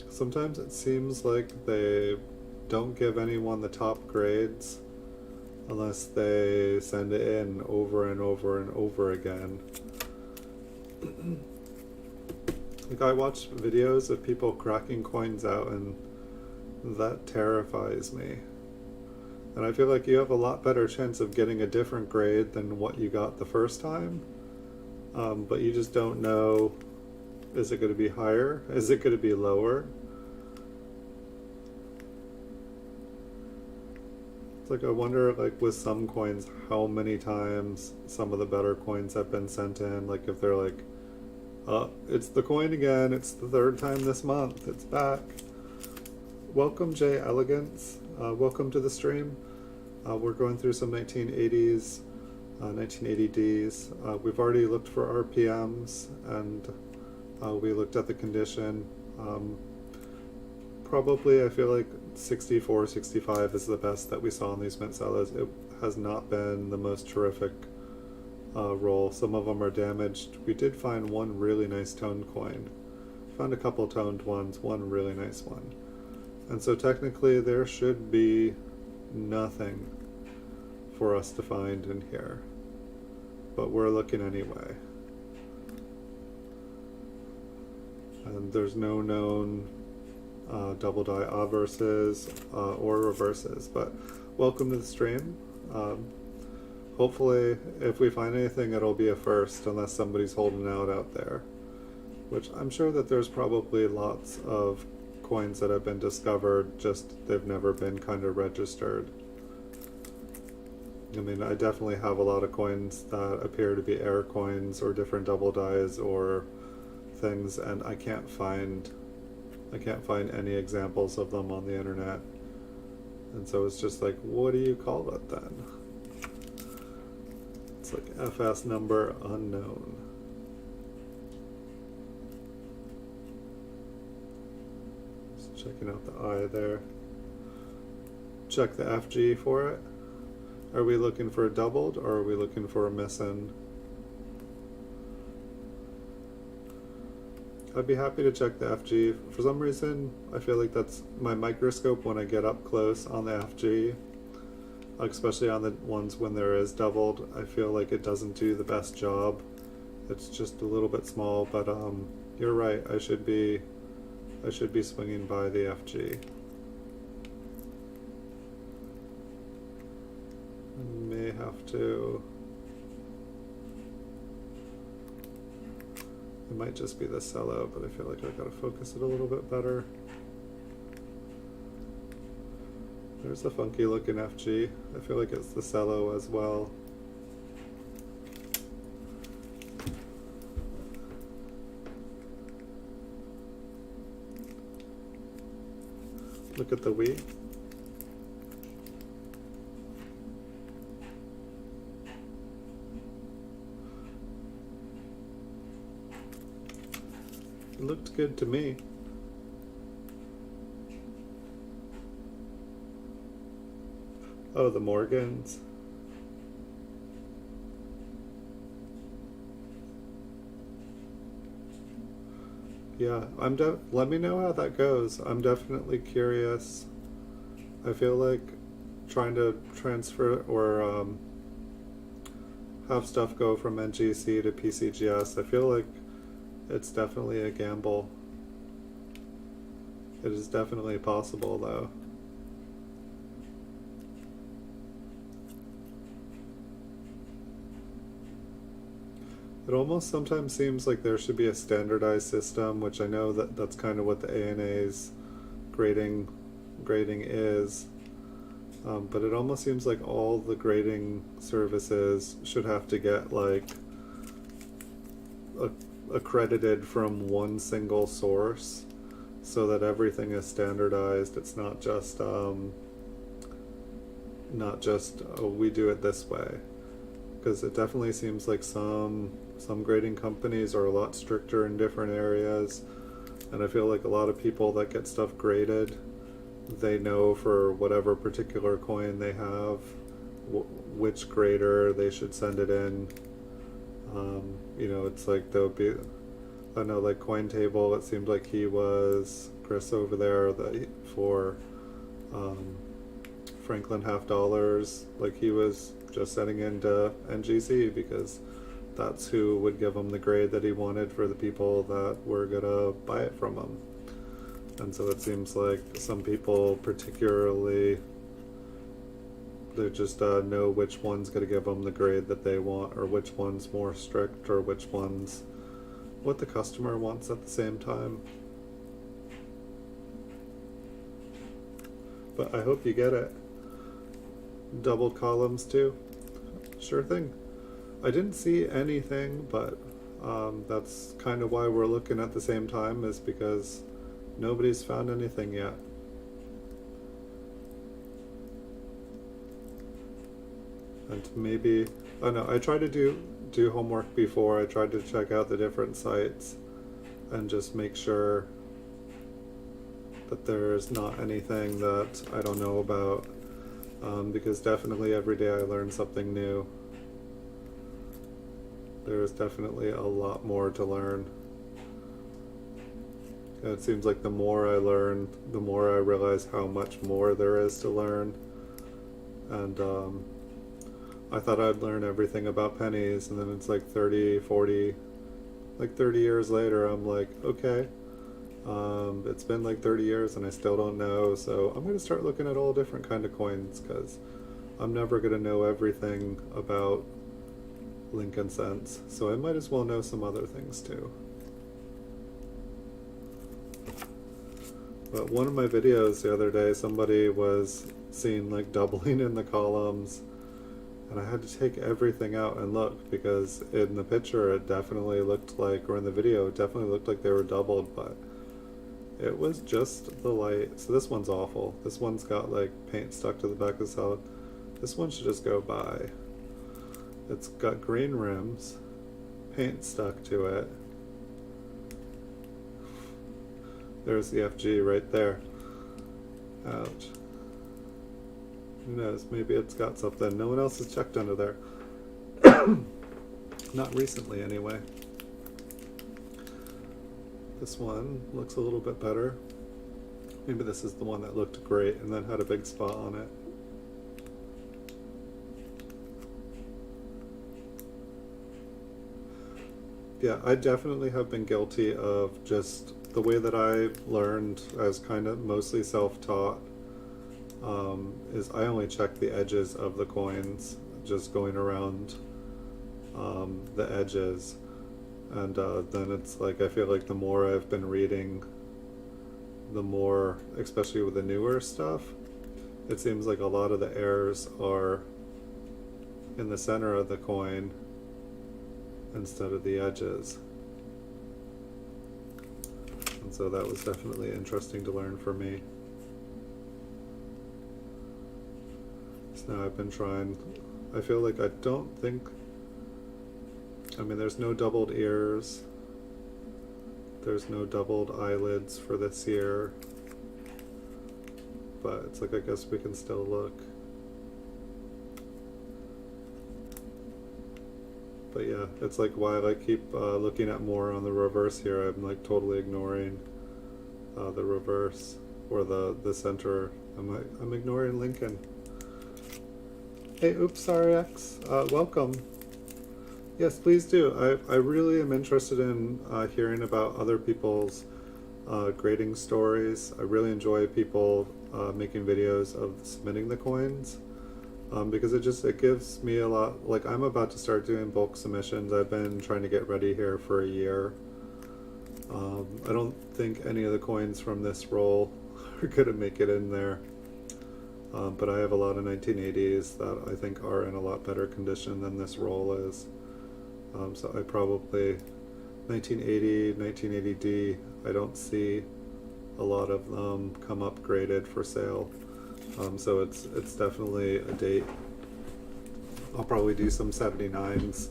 Sometimes it seems like they don't give anyone the top grades unless they send it in over and over and over again. Like I watch videos of people cracking coins out and that terrifies me. And I feel like you have a lot better chance of getting a different grade than what you got the first time. But you just don't know, is it going to be higher? Is it going to be lower? Like I wonder, like with some coins, how many times some of the better coins have been sent in. Like if they're like, it's the coin again, it's the third time this month, it's back. Welcome Jay Elegance, welcome to the stream. We're going through some 1980s, 1980Ds. We've already looked for RPMs and we looked at the condition. Probably I feel like 64, 65 is the best that we saw in these mint sellers. It has not been the most terrific roll. Some of them are damaged. We did find one really nice toned coin. Found a couple toned ones, one really nice one. And so technically there should be nothing for us to find in here. But we're looking anyway. And there's no known double die obverses or reverses, but welcome to the stream. Hopefully, if we find anything, it'll be a first, unless somebody's holding out there. Which I'm sure that there's probably lots of coins that have been discovered, just they've never been kind of registered. I mean, I definitely have a lot of coins that appear to be air coins or different double dies or things, and I can't find any examples of them on the internet. And so it's just like, what do you call it then? It's like FS number unknown. Just checking out the I there. Check the FG for it. Are we looking for a doubled or are we looking for a missing? I'd be happy to check the FG. For some reason, I feel like that's my microscope when I get up close on the FG, especially on the ones when there is doubled. I feel like it doesn't do the best job. It's just a little bit small, but you're right. I should be swinging by the FG. May have to. It might just be the Cello, but I feel like I've got to focus it a little bit better. There's a funky looking FG. I feel like it's the Cello as well. Look at the Wii. It looked good to me. Oh, the Morgans. Yeah, let me know how that goes. I'm definitely curious. I feel like trying to transfer or have stuff go from NGC to PCGS, I feel like it's definitely a gamble. It is definitely possible though. It almost sometimes seems like there should be a standardized system, which I know that that's kind of what the ANA's grading is. But it almost seems like all the grading services should have to get like accredited from one single source, so that everything is standardized. It's not just oh, we do it this way, because it definitely seems like some grading companies are a lot stricter in different areas, and I feel like a lot of people that get stuff graded, they know for whatever particular coin they have which grader they should send it in. You know, it's like there'll be, I know, like Coin Table, it seemed like he was Chris over there that for Franklin $50, like he was just sending into NGC because that's who would give him the grade that he wanted for the people that were gonna buy it from him. And so it seems like some people particularly, they just know which one's going to give them the grade that they want, or which one's more strict, or which one's what the customer wants at the same time. But I hope you get it. Double columns too? Sure thing. I didn't see anything, but that's kind of why we're looking at the same time, is because nobody's found anything yet. And maybe, I know, I tried to do homework before. I tried to check out the different sites and just make sure that there's not anything that I don't know about, because definitely every day I learn something new. There's definitely a lot more to learn. And it seems like the more I learn, the more I realize how much more there is to learn. And I thought I'd learn everything about pennies, and then it's like 30, 40, like 30 years later, I'm like, okay, It's been like 30 years and I still don't know, so I'm going to start looking at all different kind of coins because I'm never going to know everything about Lincoln cents, so I might as well know some other things too. But one of my videos the other day, somebody was seeing like doubling in the columns, and I had to take everything out and look, because in the picture it definitely looked like, or in the video it definitely looked like they were doubled, but it was just the light. So this one's awful. This one's got like paint stuck to the back of the salad. This one should just go by. It's got green rims, paint stuck to it. There's the FG right there. Ouch. Who knows? Maybe it's got something. No one else has checked under there. Not recently, anyway. This one looks a little bit better. Maybe this is the one that looked great and then had a big spot on it. Yeah, I definitely have been guilty of just the way that I learned as kind of mostly self-taught, is I only check the edges of the coins, just going around the edges. And then it's like, I feel like the more I've been reading, the more, especially with the newer stuff, it seems like a lot of the errors are in the center of the coin instead of the edges. And so that was definitely interesting to learn for me. So now I've been trying, I feel like I don't think, I mean, there's no doubled ears, there's no doubled eyelids for this year, but it's like, I guess we can still look. But yeah, it's like while I keep looking at more on the reverse here, I'm like totally ignoring the reverse, or the center. I'm ignoring Lincoln. Hey, oops, sorry, X. Welcome. Yes, please do. I really am interested in hearing about other people's grading stories. I really enjoy people making videos of submitting the coins, because it gives me a lot. Like, I'm about to start doing bulk submissions. I've been trying to get ready here for a year. I don't think any of the coins from this roll are gonna make it in there. But I have a lot of 1980s that I think are in a lot better condition than this roll is. So I probably 1980, 1980D, I don't see a lot of them come up graded for sale. So it's definitely a date. I'll probably do some 79s.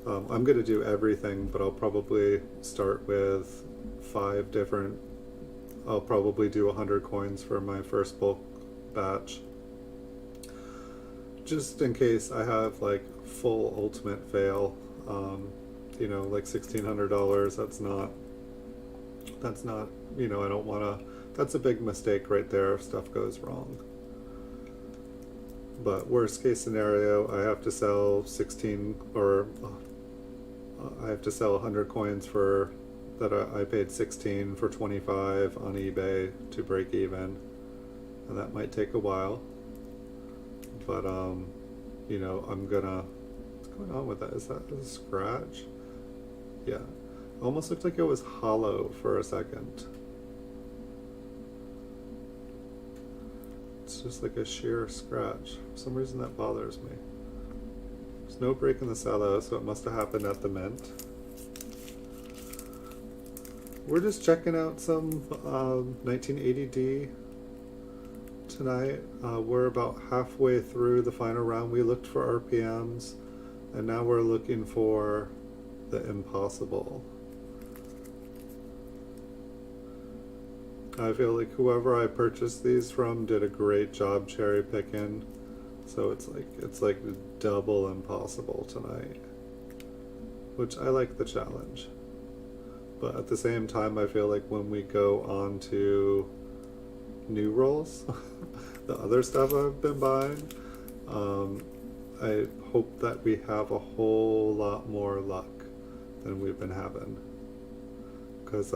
I'm going to do everything, but I'll probably start with 5 different, I'll probably do 100 coins for my first bulk batch. Just in case I have like full ultimate fail, you know, like $1,600, that's not, you know, I don't want to, that's a big mistake right there if stuff goes wrong. But worst case scenario, I have to sell 16, or I have to sell 100 coins for, that I paid 16 for 25 on eBay to break even. And that might take a while. But, you know, I'm gonna, what's going on with that? Is that a scratch? Yeah. Almost looked like it was hollow for a second. It's just like a sheer scratch. For some reason that bothers me. There's no break in the cello, so it must have happened at the mint. We're just checking out some 1980D tonight. We're about halfway through the final round. We looked for RPMs, and now we're looking for the impossible. I feel like whoever I purchased these from did a great job cherry picking, so it's like double impossible tonight, which I like the challenge. But at the same time, I feel like when we go on to new rolls, the other stuff I've been buying, I hope that we have a whole lot more luck than we've been having, because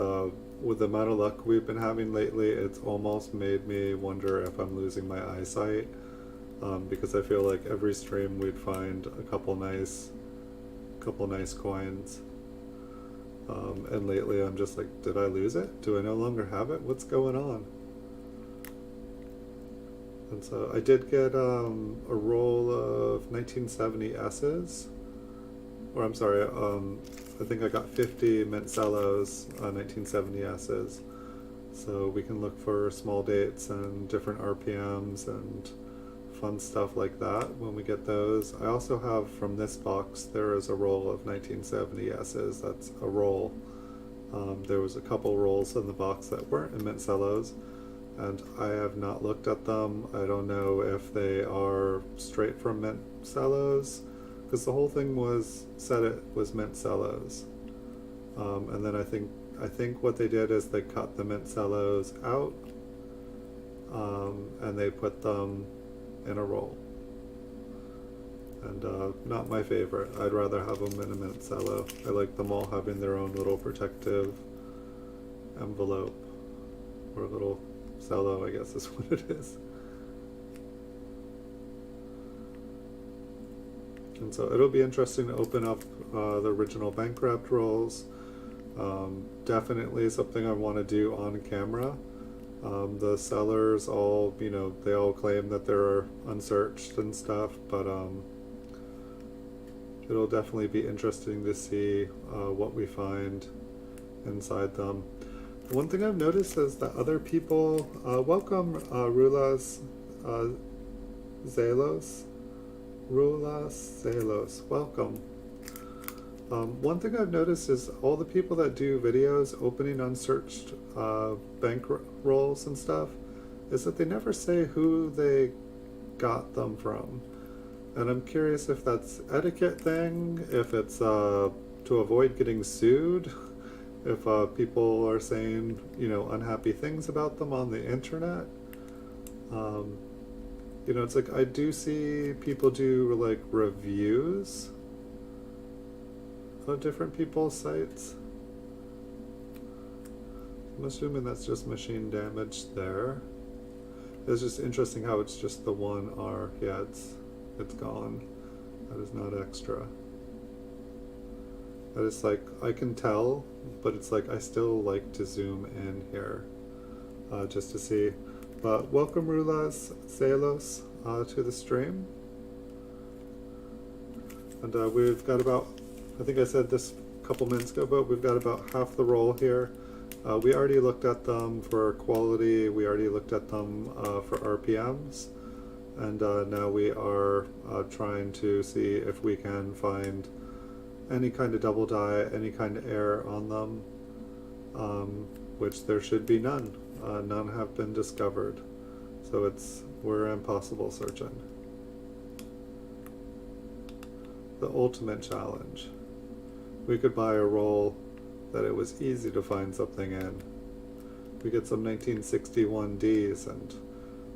with the amount of luck we've been having lately, it's almost made me wonder if I'm losing my eyesight, because I feel like every stream we'd find a couple nice coins. And lately I'm just like, did I lose it? Do I no longer have it? What's going on? And so I did get a roll of 1970 S's, or I'm sorry, I think I got 50 mint Cellos 1970 S's. So we can look for small dates and different RPMs and fun stuff like that when we get those. I also have from this box, there is a roll of 1970 S's. That's a roll. There was a couple rolls in the box that weren't in mint Cellos, and I have not looked at them. I don't know if they are straight from mint Cellos, because the whole thing was said it was mint Cellos. And then I think what they did is they cut the mint Cellos out, and they put them in a roll. And not my favorite. I'd rather have them in a mint cello. I like them all having their own little protective envelope, or a little cello, I guess is what it is. And so it'll be interesting to open up the original bank wrapped rolls. Definitely something I want to do on camera. The sellers all, they all claim that they're unsearched and stuff, but it'll definitely be interesting to see what we find inside them. One thing I've noticed is that other people, welcome Rulas Zelos. Rulas Zelos, welcome. One thing I've noticed is all the people that do videos opening unsearched bank rolls and stuff, is that they never say who they got them from. And I'm curious if that's etiquette thing, if it's to avoid getting sued, if people are saying, unhappy things about them on the internet. It's like I do see people do like reviews of different people's sites. I'm assuming that's just machine damage there. It's just interesting how it's just the one R. Yeah, it's gone. That is not extra. That is like, I can tell, but it's like I still like to zoom in here just to see. But welcome Rulas Celos to the stream. And we've got about, I think I said this a couple minutes ago, but we've got about half the roll here. We already looked at them for quality, we already looked at them for RPMs, and now we are trying to see if we can find any kind of double die, any kind of error on them, which there should be none. None have been discovered, so we're impossible searching. The ultimate challenge. We could buy a roll that it was easy to find something in. We get some 1961 Ds and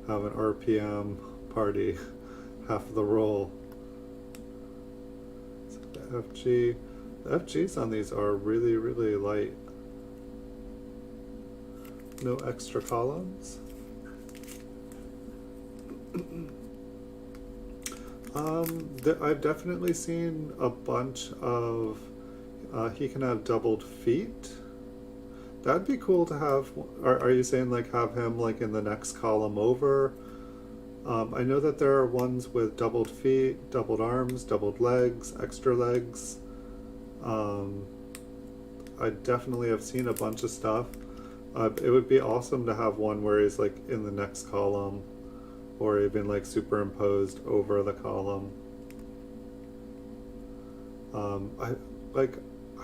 have an RPM party, half the roll. So the FGs on these are really, really light. No extra columns. I've definitely seen a bunch of he can have doubled feet. That'd be cool to have. Are you saying like have him like in the next column over? I know that there are ones with doubled feet, doubled arms, doubled legs, extra legs. I definitely have seen a bunch of stuff. It would be awesome to have one where he's like in the next column, or even like superimposed over the column.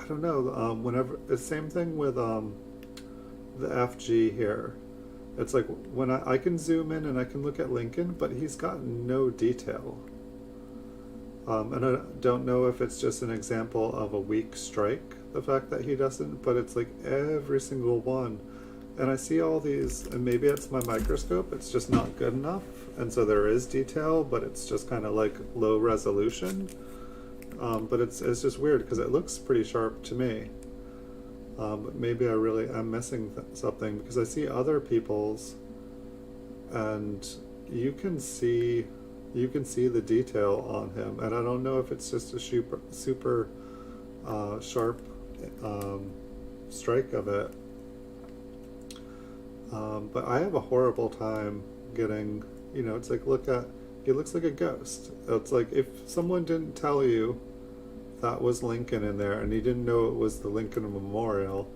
I don't know, whenever, it's same thing with the FG here. It's like when I can zoom in and I can look at Lincoln, but he's got no detail. And I don't know if it's just an example of a weak strike, the fact that he doesn't, but it's like every single one. And I see all these, and maybe it's my microscope, it's just not good enough. And so there is detail, but it's just kind of like low resolution. But it's just weird because it looks pretty sharp to me. But maybe I really am missing something, because I see other people's, and you can see the detail on him, and I don't know if it's just a super sharp strike of it. But I have a horrible time getting, it's like, he looks like a ghost. It's like if someone didn't tell you that was Lincoln in there and you didn't know it was the Lincoln Memorial,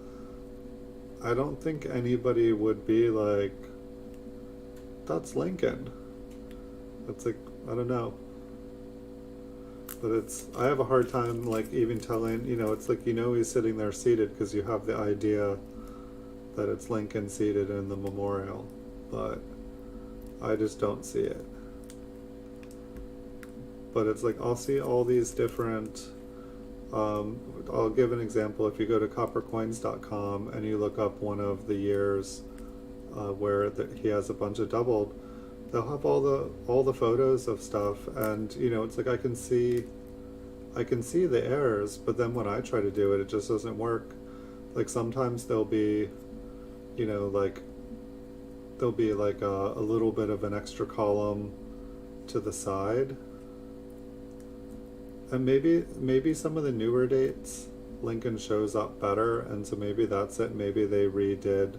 I don't think anybody would be like, that's Lincoln. It's like, I don't know. But I have a hard time like even telling, it's like, he's sitting there seated because you have the idea that it's Lincoln seated in the memorial, but I just don't see it. But it's like, I'll see all these different, I'll give an example. If you go to coppercoins.com and you look up one of the years where he has a bunch of doubled, they'll have all the photos of stuff, and it's like I can see the errors, but then when I try to do it, it just doesn't work. Like sometimes there'll be, like a little bit of an extra column to the side. And maybe some of the newer dates, Lincoln shows up better, and so maybe that's it. Maybe they redid,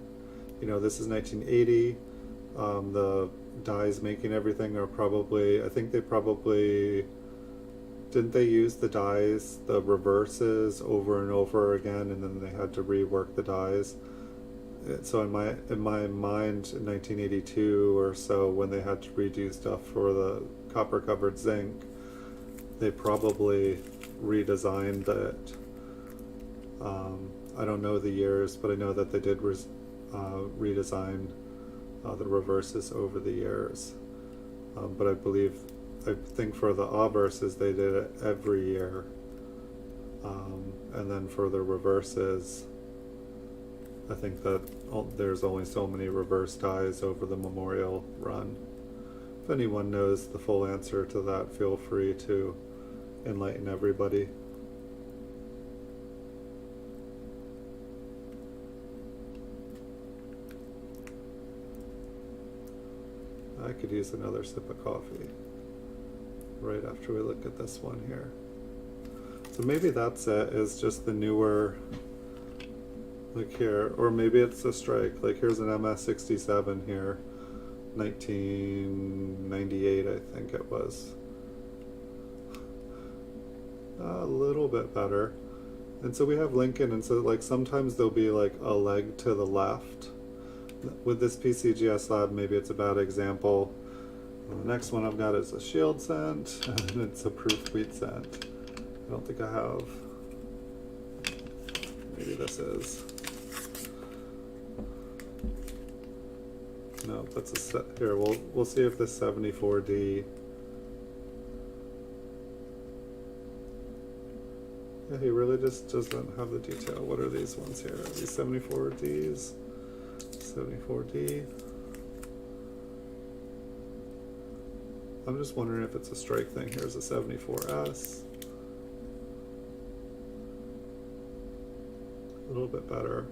this is 1980. The dies making everything are probably, I think they probably, didn't they use the dies, the reverses over and over again, and then they had to rework the dies? So in my mind, in 1982 or so, when they had to redo stuff for the copper covered zinc, they probably redesigned it. I don't know the years, but I know that they did redesign the reverses over the years. But I think for the obverses they did it every year. And then for the reverses, I think that there's only so many reverse dies over the memorial run. If anyone knows the full answer to that, feel free to enlighten everybody. I could use another sip of coffee right after we look at this one here. So maybe that's it, is just the newer, like here, or maybe it's a strike. Like here's an MS67 here, 1998 I think it was. A little bit better. And so we have Lincoln, and so like sometimes there'll be like a leg to the left. With this PCGS lab, maybe it's a bad example. And the next one I've got is a shield scent, and it's a proof wheat scent. I don't think I have. Maybe this is. No, that's a set. Here, we'll see if this 74D. Yeah, he really just doesn't have the detail. What are these ones here? Are these 74Ds? 74D. I'm just wondering if it's a strike thing. Here's a 74S. A little bit better.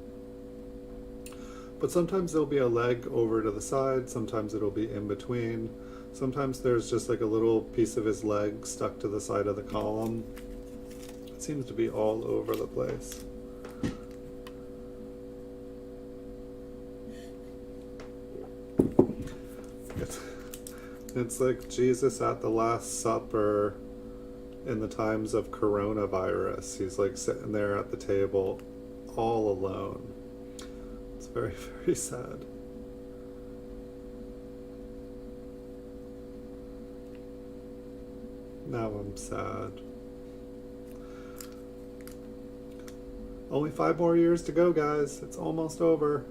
But sometimes there'll be a leg over to the side, sometimes it'll be in between. Sometimes there's just like a little piece of his leg stuck to the side of the column. It seems to be all over the place. It's like Jesus at the Last Supper in the times of coronavirus. He's like sitting there at the table all alone. It's very, very sad. Now I'm sad. Only 5 more years to go, guys. It's almost over.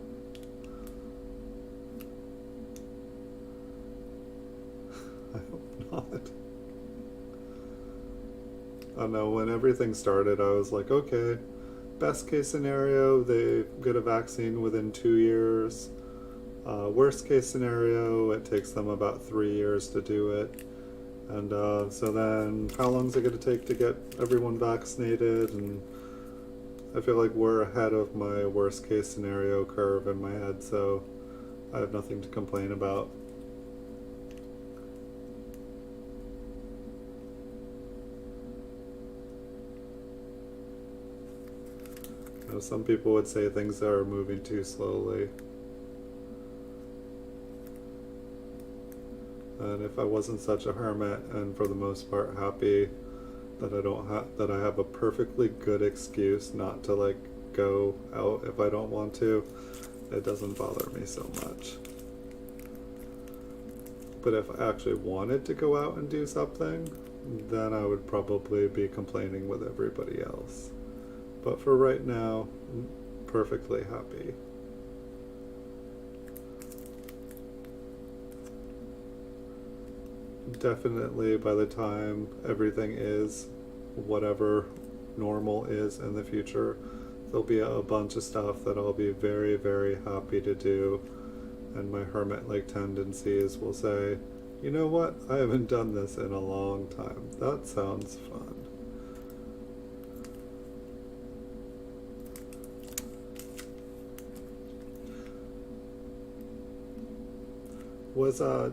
I hope not. I know when everything started, I was like, okay, best case scenario, they get a vaccine within 2 years. Worst case scenario, it takes them about 3 years to do it. And so then how long is it going to take to get everyone vaccinated? And I feel like we're ahead of my worst case scenario curve in my head, so I have nothing to complain about. You know, some people would say things are moving too slowly. And if I wasn't such a hermit and for the most part happy that I have a perfectly good excuse not to like go out if I don't want to, it doesn't bother me so much. But if I actually wanted to go out and do something, then I would probably be complaining with everybody else. But for right now, I'm perfectly happy. Definitely by the time everything is whatever normal is in the future, there'll be a bunch of stuff that I'll be very, very happy to do, and my hermit-like tendencies will say, you know what, I haven't done this in a long time. That sounds fun.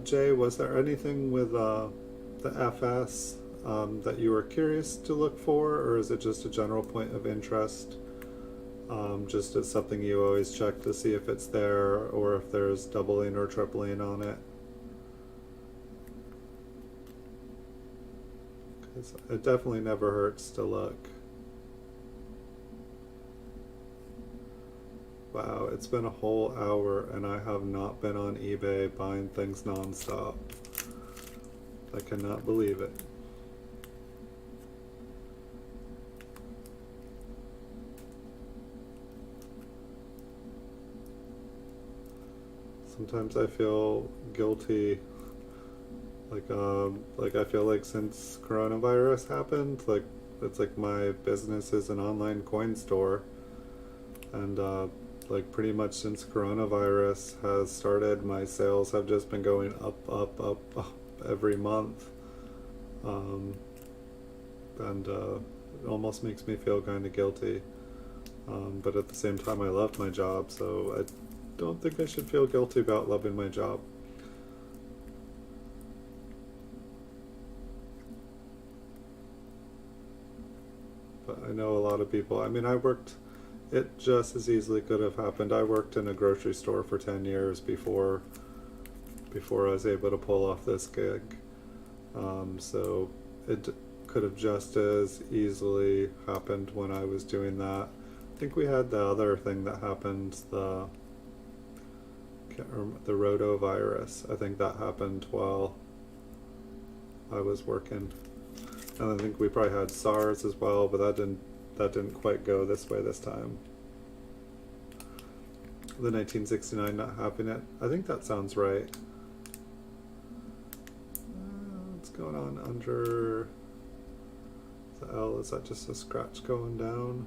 Jay, was there anything with the FS that you were curious to look for, or is it just a general point of interest? Just as something you always check to see if it's there or if there's doubling or tripling on it? Because it definitely never hurts to look. Wow, it's been a whole hour and I have not been on eBay buying things non-stop. I cannot believe it. Sometimes I feel guilty, like I feel like since coronavirus happened, like it's like my business is an online coin store, and like pretty much since coronavirus has started, my sales have just been going up, up, up, up every month, and it almost makes me feel kind of guilty, but at the same time I love my job, so I don't think I should feel guilty about loving my job. But I know a lot of people, I mean, it just as easily could have happened. I worked in a grocery store for 10 years before I was able to pull off this gig. So it could have just as easily happened when I was doing that. I think we had the other thing that happened, the rotavirus. I think that happened while I was working. And I think we probably had SARS as well, but that didn't quite go this way this time. The 1969 not happening. I think that sounds right. What's going on under the L? Is that just a scratch going down?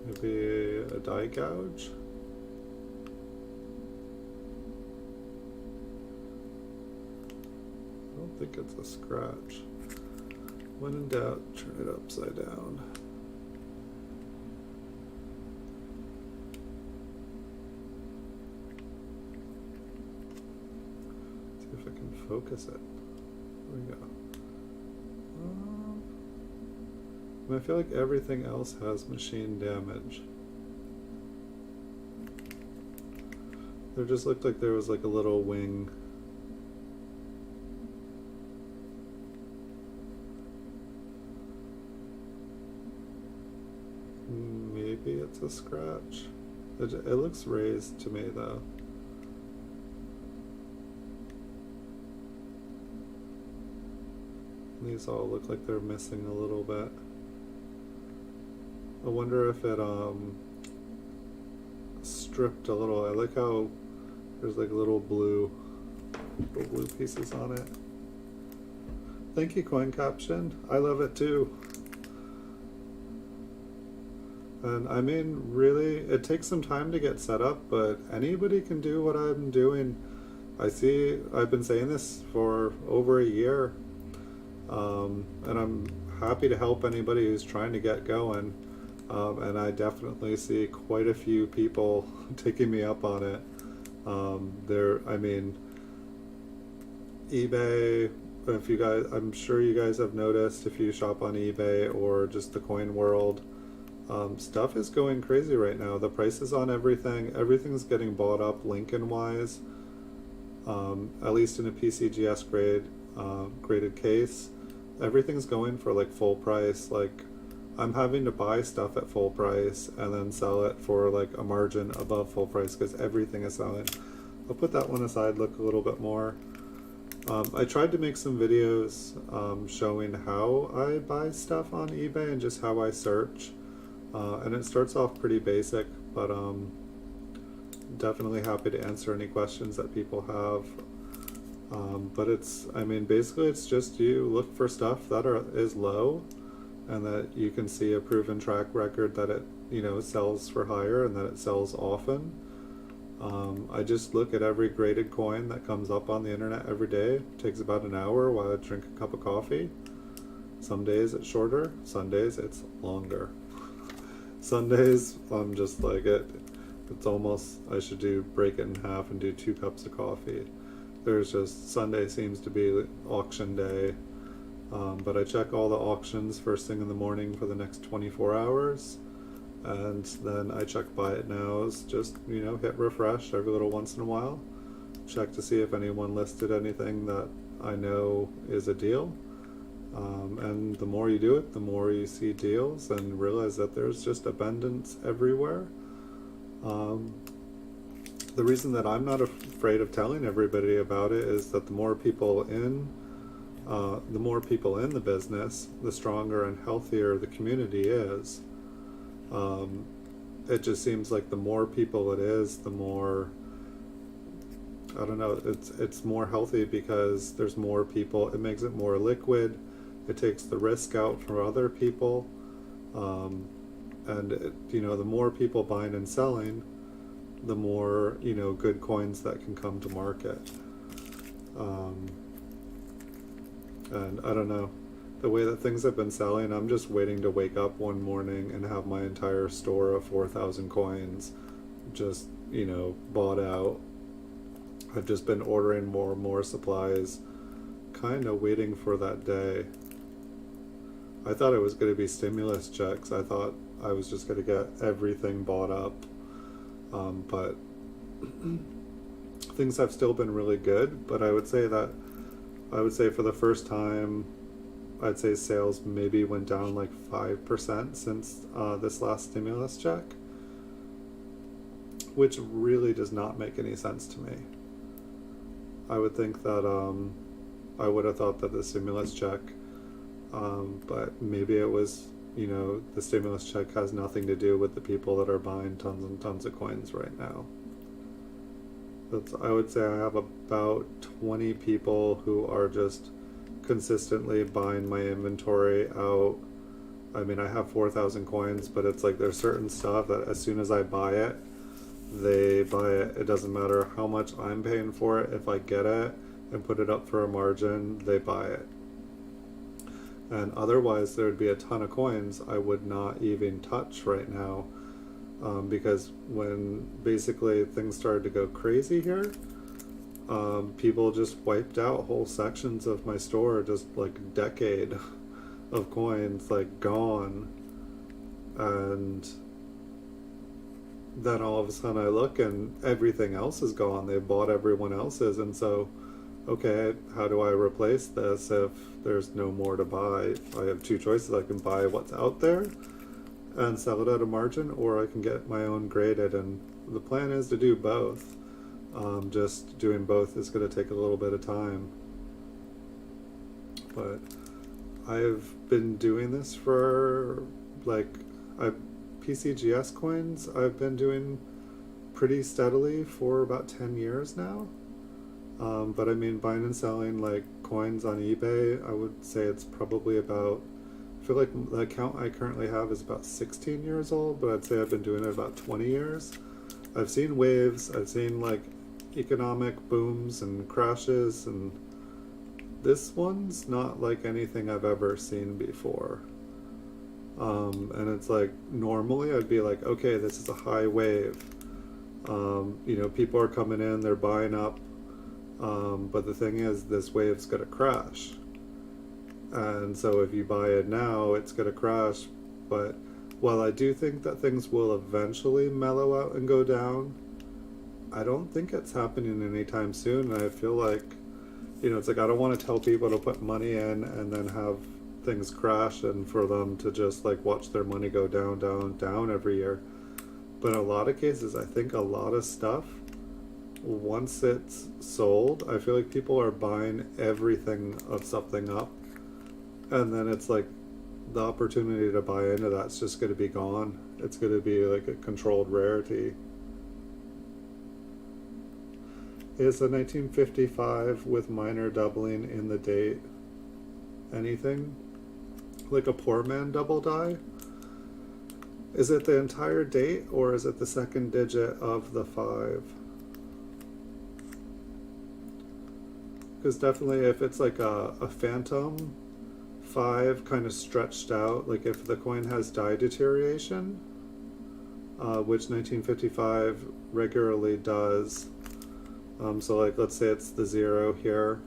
Maybe a die gouge? I don't think it's a scratch. When in doubt, turn it upside down. See if I can focus it. There we go. I feel like everything else has machine damage. There just looked like there was like a little wing. Maybe it's a scratch. It looks raised to me though. These all look like they're missing a little bit. I wonder if it stripped a little. I like how there's like little blue pieces on it. Thank you, Coin Caption. I love it too. And I mean, really, it takes some time to get set up, but anybody can do what I'm doing. I've been saying this for over a year. And I'm happy to help anybody who's trying to get going. And I definitely see quite a few people taking me up on it. I mean, eBay, if you guys, I'm sure you guys have noticed if you shop on eBay or just the coin world, stuff is going crazy right now. The prices on everything's getting bought up Lincoln wise, at least in a PCGS graded case. Everything's going for like full price. Like, I'm having to buy stuff at full price and then sell it for like a margin above full price because everything is selling. I'll put that one aside, look a little bit more. I tried to make some videos showing how I buy stuff on eBay and just how I search. And it starts off pretty basic, but definitely happy to answer any questions that people have. But basically it's just you look for stuff that is low and that you can see a proven track record that it, sells for higher and that it sells often. I just look at every graded coin that comes up on the internet every day. It takes about an hour while I drink a cup of coffee. Some days it's shorter, some days it's longer. Some days I'm just like it's almost, I should break it in half and do 2 cups of coffee. Sunday seems to be auction day. But I check all the auctions first thing in the morning for the next 24 hours. And then I check buy it nows, just, hit refresh every little once in a while. Check to see if anyone listed anything that I know is a deal. And the more you do it, the more you see deals and realize that there's just abundance everywhere. The reason that I'm not afraid of telling everybody about it is that the more people in the business, the stronger and healthier the community is. It just seems like the more people it is, the more, I don't know, it's more healthy because there's more people. It makes it more liquid. It takes the risk out from other people. The more people buying and selling, the more, good coins that can come to market. And I don't know, the way that things have been selling, I'm just waiting to wake up one morning and have my entire store of 4,000 coins just, bought out. I've just been ordering more and more supplies, kind of waiting for that day. I thought it was going to be stimulus checks. I thought I was just going to get everything bought up. But things have still been really good, but I would say for the first time, I'd say sales maybe went down like 5% since this last stimulus check, which really does not make any sense to me. I would think that I would have thought that the stimulus check, but maybe it was, the stimulus check has nothing to do with the people that are buying tons and tons of coins right now. I would say I have about 20 people who are just consistently buying my inventory out. I mean, I have 4,000 coins, but it's like there's certain stuff that as soon as I buy it, they buy it. It doesn't matter how much I'm paying for it. If I get it and put it up for a margin, they buy it. And otherwise, there would be a ton of coins I would not even touch right now. Because when basically things started to go crazy here, people just wiped out whole sections of my store, just like a decade of coins, like gone. And then all of a sudden I look and everything else is gone. They bought everyone else's. And so, okay, how do I replace this if there's no more to buy? I have 2 choices. I can buy what's out there and sell it at a margin, or I can get my own graded, and the plan is to do both. Just doing both is going to take a little bit of time, but I've been doing this for PCGS coins I've been doing pretty steadily for about 10 years now. But I mean, buying and selling like coins on eBay, I would say it's probably about, I feel like the account I currently have is about 16 years old, but I'd say I've been doing it about 20 years. I've seen waves, I've seen like economic booms and crashes, and this one's not like anything I've ever seen before. And it's like, normally I'd be like, okay, this is a high wave. You know, people are coming in, they're buying up. But the thing is, this wave's gonna crash. And so if you buy it now, it's gonna crash. But while I do think that things will eventually mellow out and go down, I don't think it's happening anytime soon. And I feel like, you know, it's like, I don't want to tell people to put money in and then have things crash and for them to just like watch their money go down, down, down every year. But in a lot of cases, I think a lot of stuff, once it's sold, I feel like people are buying everything of something up. And then it's like the opportunity to buy into that's just going to be gone. It's going to be like a controlled rarity. Is a 1955 with minor doubling in the date anything? Like a poor man double die? Is it the entire date or is it the second digit of the 5? Because definitely if it's like a phantom 5 kind of stretched out, like if the coin has die deterioration, which 1955 regularly does. So like, let's say it's the 0 here.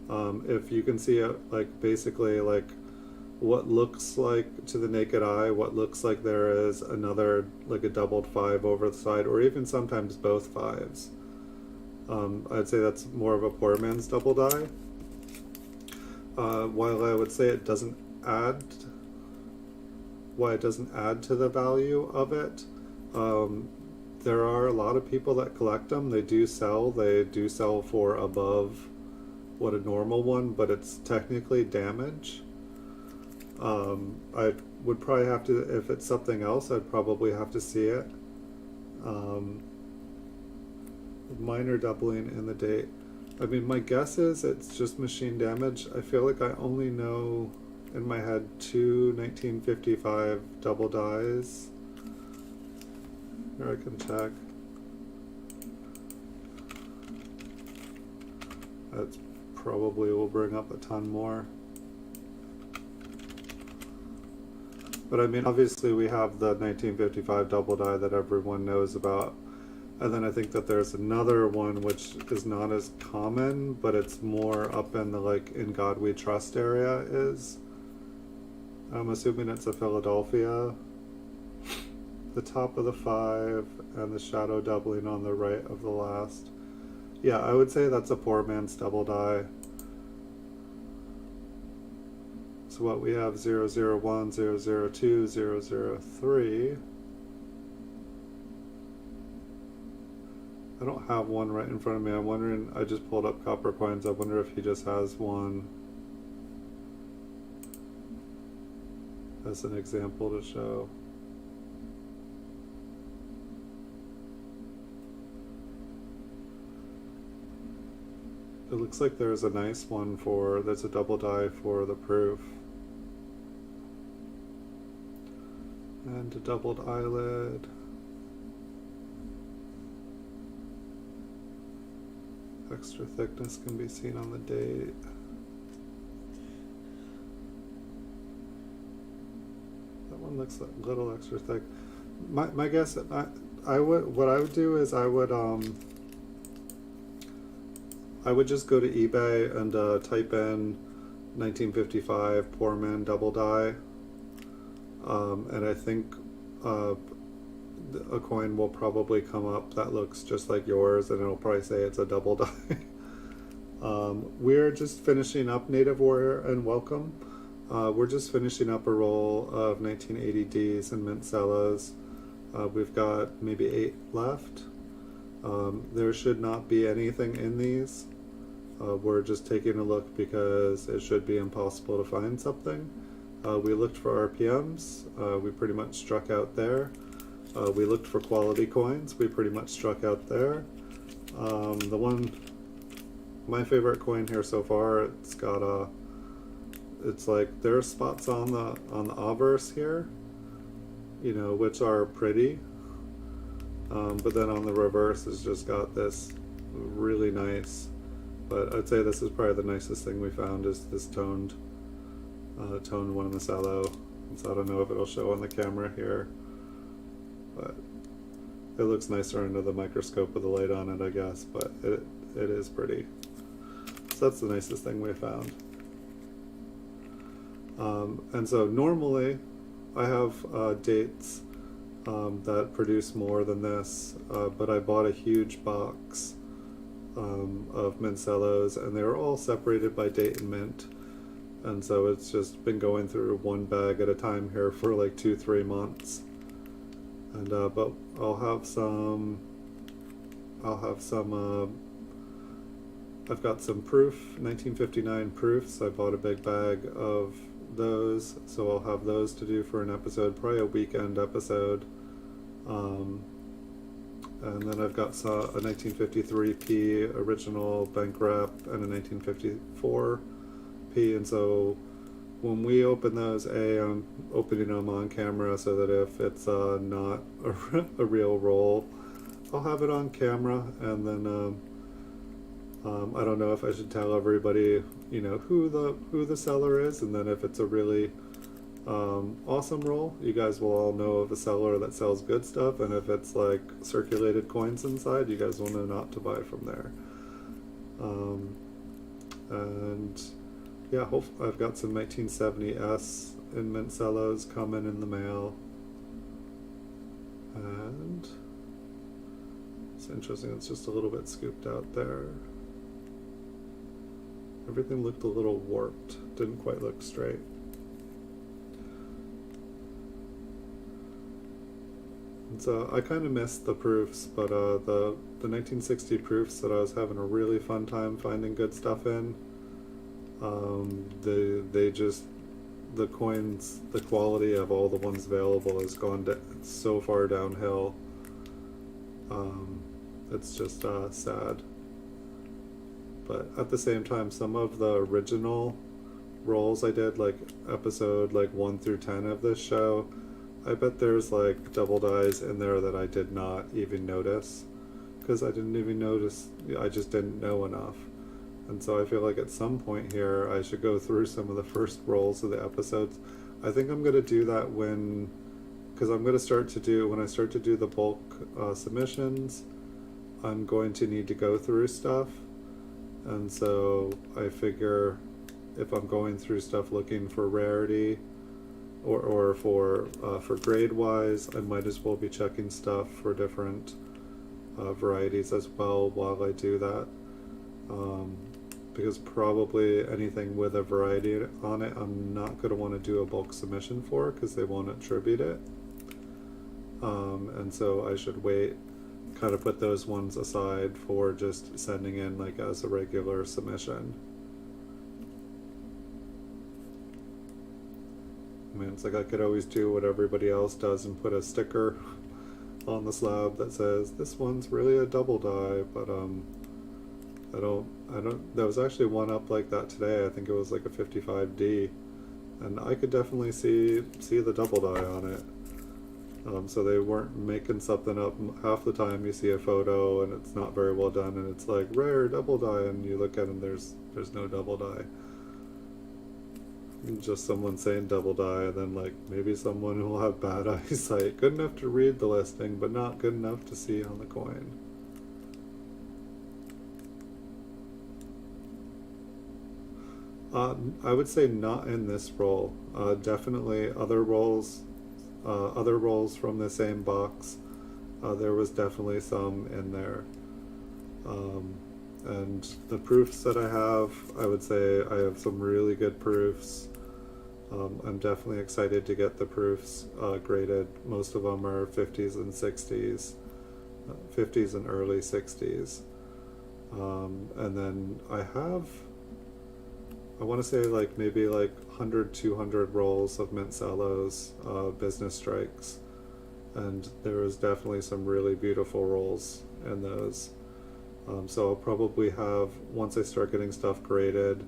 If you can see it, like basically like what looks like to the naked eye, what looks like there is another, like a doubled 5 over the side, or even sometimes both 5s. I'd say that's more of a poor man's double die. While I would say it doesn't add, why it doesn't add to the value of it, there are a lot of people that collect them. They do sell for above what a normal one, but it's technically damage. I would probably have to, if it's something else, I'd probably have to see it. Minor doubling in the date. I mean, my guess is it's just machine damage. I feel like I only know in my head 2 1955 double dies. Here, I can check. That's probably will bring up a ton more. But I mean, obviously we have the 1955 double die that everyone knows about. And then I think that there's another one which is not as common, but it's more up in the like In God We Trust area is. I'm assuming it's a Philadelphia. The top of the 5 and the shadow doubling on the right of the last. Yeah, I would say that's a poor man's double die. So what we have 001, 002, 003. I don't have one right in front of me. I'm wondering, I just pulled up copper coins. I wonder if he just has one as an example to show. It looks like there's a nice one for, there's a double die for the proof. And a doubled eyelid. Extra thickness can be seen on the date. That one looks a little extra thick. My guess, I would, what I would do is I would just go to eBay and type in 1955 poor man double die, and I think a coin will probably come up that looks just like yours, and it'll probably say it's a double die. We're just finishing up Native Warrior and Welcome. We're just finishing up a roll of 1980 Ds and mint cellos. We've got maybe 8 left. There should not be anything in these. We're just taking a look because it should be impossible to find something. We looked for RPMs. We pretty much struck out there. We looked for quality coins. We pretty much struck out there. The one, my favorite coin here so far, it's got a, it's like there are spots on the obverse here, you know, which are pretty. But then on the reverse, it's just got this really nice But I'd say this is probably the nicest thing we found, is this toned one in the Cello. So I don't know if it'll show on the camera here, but it looks nicer under the microscope with the light on it, I guess, but it is pretty. So that's the nicest thing we found. And so normally I have dates that produce more than this, but I bought a huge box of mint cellos, and they were all separated by date and mint, and so it's just been going through one bag at a time here for like 2-3 months. And but I'll have some I've got some proof 1959 proofs. I bought a big bag of those, so I'll have those to do for an episode, probably a weekend episode. And then I've got a 1953p original bank wrap and a 1954p, and so when we open those, I'm opening them on camera so that if it's not a real roll, I'll have it on camera, and then I don't know if I should tell everybody, you know, who the seller is, and then if it's a really awesome roll, you guys will all know of a seller that sells good stuff, and if it's like circulated coins inside, you guys will know not to buy from there. And yeah, hopefully I've got some 1970s in mint cellos coming in the mail, and it's interesting, it's just a little bit scooped out there. Everything looked a little warped, didn't quite look straight. And so I kind of missed the proofs, but the 1960 proofs that I was having a really fun time finding good stuff in, the coins, the quality of all the ones available has gone so far downhill. It's just sad. But at the same time, some of the original rolls I did, like episode 1 through 10 of this show, I bet there's like double dies in there that I did not even notice, because I didn't even notice, I just didn't know enough. And so I feel like at some point here I should go through some of the first rolls of the episodes. I think I'm going to do that because I'm going to start to do, when I start to do the bulk submissions, I'm going to need to go through stuff. And so I figure if I'm going through stuff looking for rarity, or for grade wise, I might as well be checking stuff for different varieties as well while I do that, because probably anything with a variety on it I'm not going to want to do a bulk submission for, because they won't attribute it, and so I should wait, kind of put those ones aside for just sending in like as a regular submission. I mean, it's like I could always do what everybody else does and put a sticker on the slab that says this one's really a double die, but I don't, there was actually one up like that today. I think it was like a 55D, and I could definitely see the double die on it. So they weren't making something up. Half the time you see a photo and it's not very well done, and it's like rare double die, and you look at them, there's no double die. Just someone saying double die, and then like maybe someone who will have bad eyesight, good enough to read the listing but not good enough to see on the coin. I would say not in this roll. Definitely other rolls from the same box. There was definitely some in there. And the proofs that I have, I would say I have some really good proofs. I'm definitely excited to get the proofs graded. Most of them are 50s and 60s, 50s and early 60s. And then I want to say like maybe like 100, 200 rolls of mint cellos, business strikes. And there was definitely some really beautiful rolls in those. So I'll probably have, once I start getting stuff graded,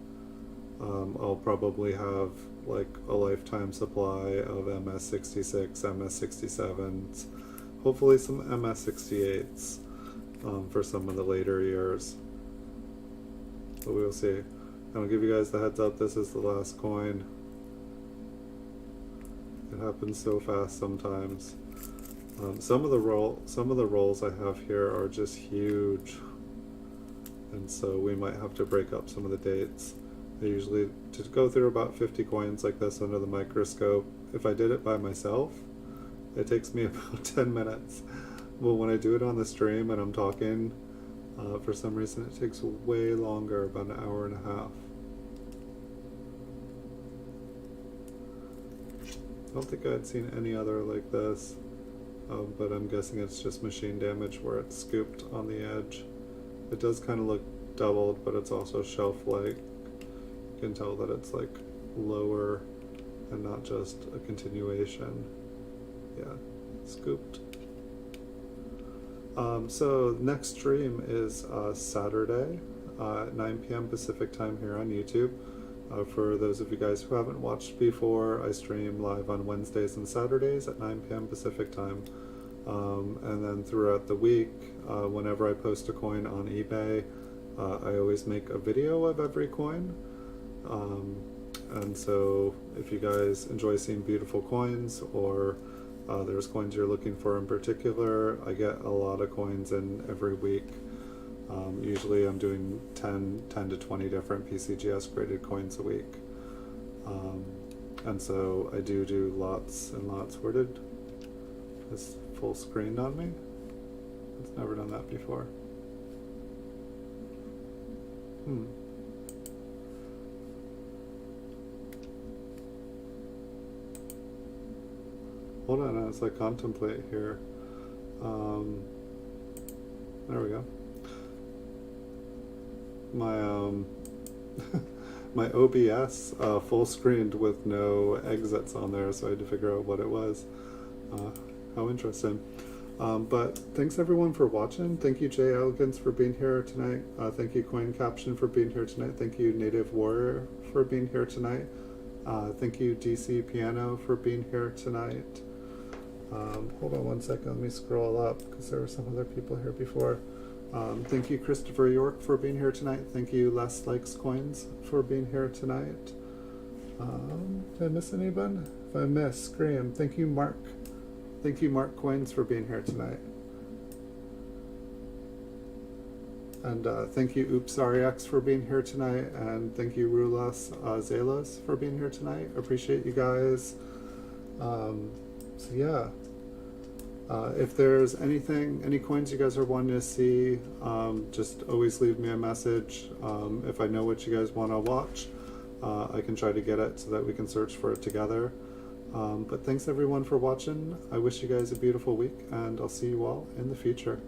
I'll probably have like a lifetime supply of MS66, MS67s, hopefully some MS68s for some of the later years. but we will see. And I'll give you guys the heads up, this is the last coin. It happens so fast sometimes. Some of the rolls I have here are just huge, and so we might have to break up some of the dates. I usually to go through about 50 coins like this under the microscope. If I did it by myself, it takes me about 10 minutes. Well, when I do it on the stream and I'm talking, for some reason it takes way longer, about an hour and a half. I don't think I'd seen any other like this, but I'm guessing it's just machine damage where it's scooped on the edge. It does kind of look doubled, but it's also shelf-like. You can tell that it's like lower and not just a continuation. Yeah, scooped. So next stream is Saturday at 9 p.m. Pacific time here on YouTube. For those of you guys who haven't watched before, I stream live on Wednesdays and Saturdays at 9 p.m. Pacific time. And then throughout the week, whenever I post a coin on eBay, I always make a video of every coin. And so if you guys enjoy seeing beautiful coins, or there's coins you're looking for in particular, I get a lot of coins in every week. Usually I'm doing 10 to 20 different PCGS graded coins a week. And so I do lots and lots. Where did this full screen on me? It's never done that before. Hold on as I contemplate here. There we go. My my OBS full screened with no exits on there, so I had to figure out what it was. How interesting. But thanks everyone for watching. Thank you Jay Elegance for being here tonight. Thank you Coin Caption for being here tonight. Thank you Native Warrior for being here tonight. Thank you DC Piano for being here tonight. Hold on one second, let me scroll up because there were some other people here before. Thank you Christopher York for being here tonight. Thank you Les Likes Coins for being here tonight. Did I miss anyone? If I missed, scream. Thank you Mark. Thank you Mark Coins for being here tonight. And thank you Oops REX for being here tonight. And thank you Rulas Zelos for being here tonight. Appreciate you guys. So yeah. If there's any coins you guys are wanting to see, just always leave me a message. If I know what you guys want to watch, I can try to get it so that we can search for it together. But thanks everyone for watching. I wish you guys a beautiful week, and I'll see you all in the future.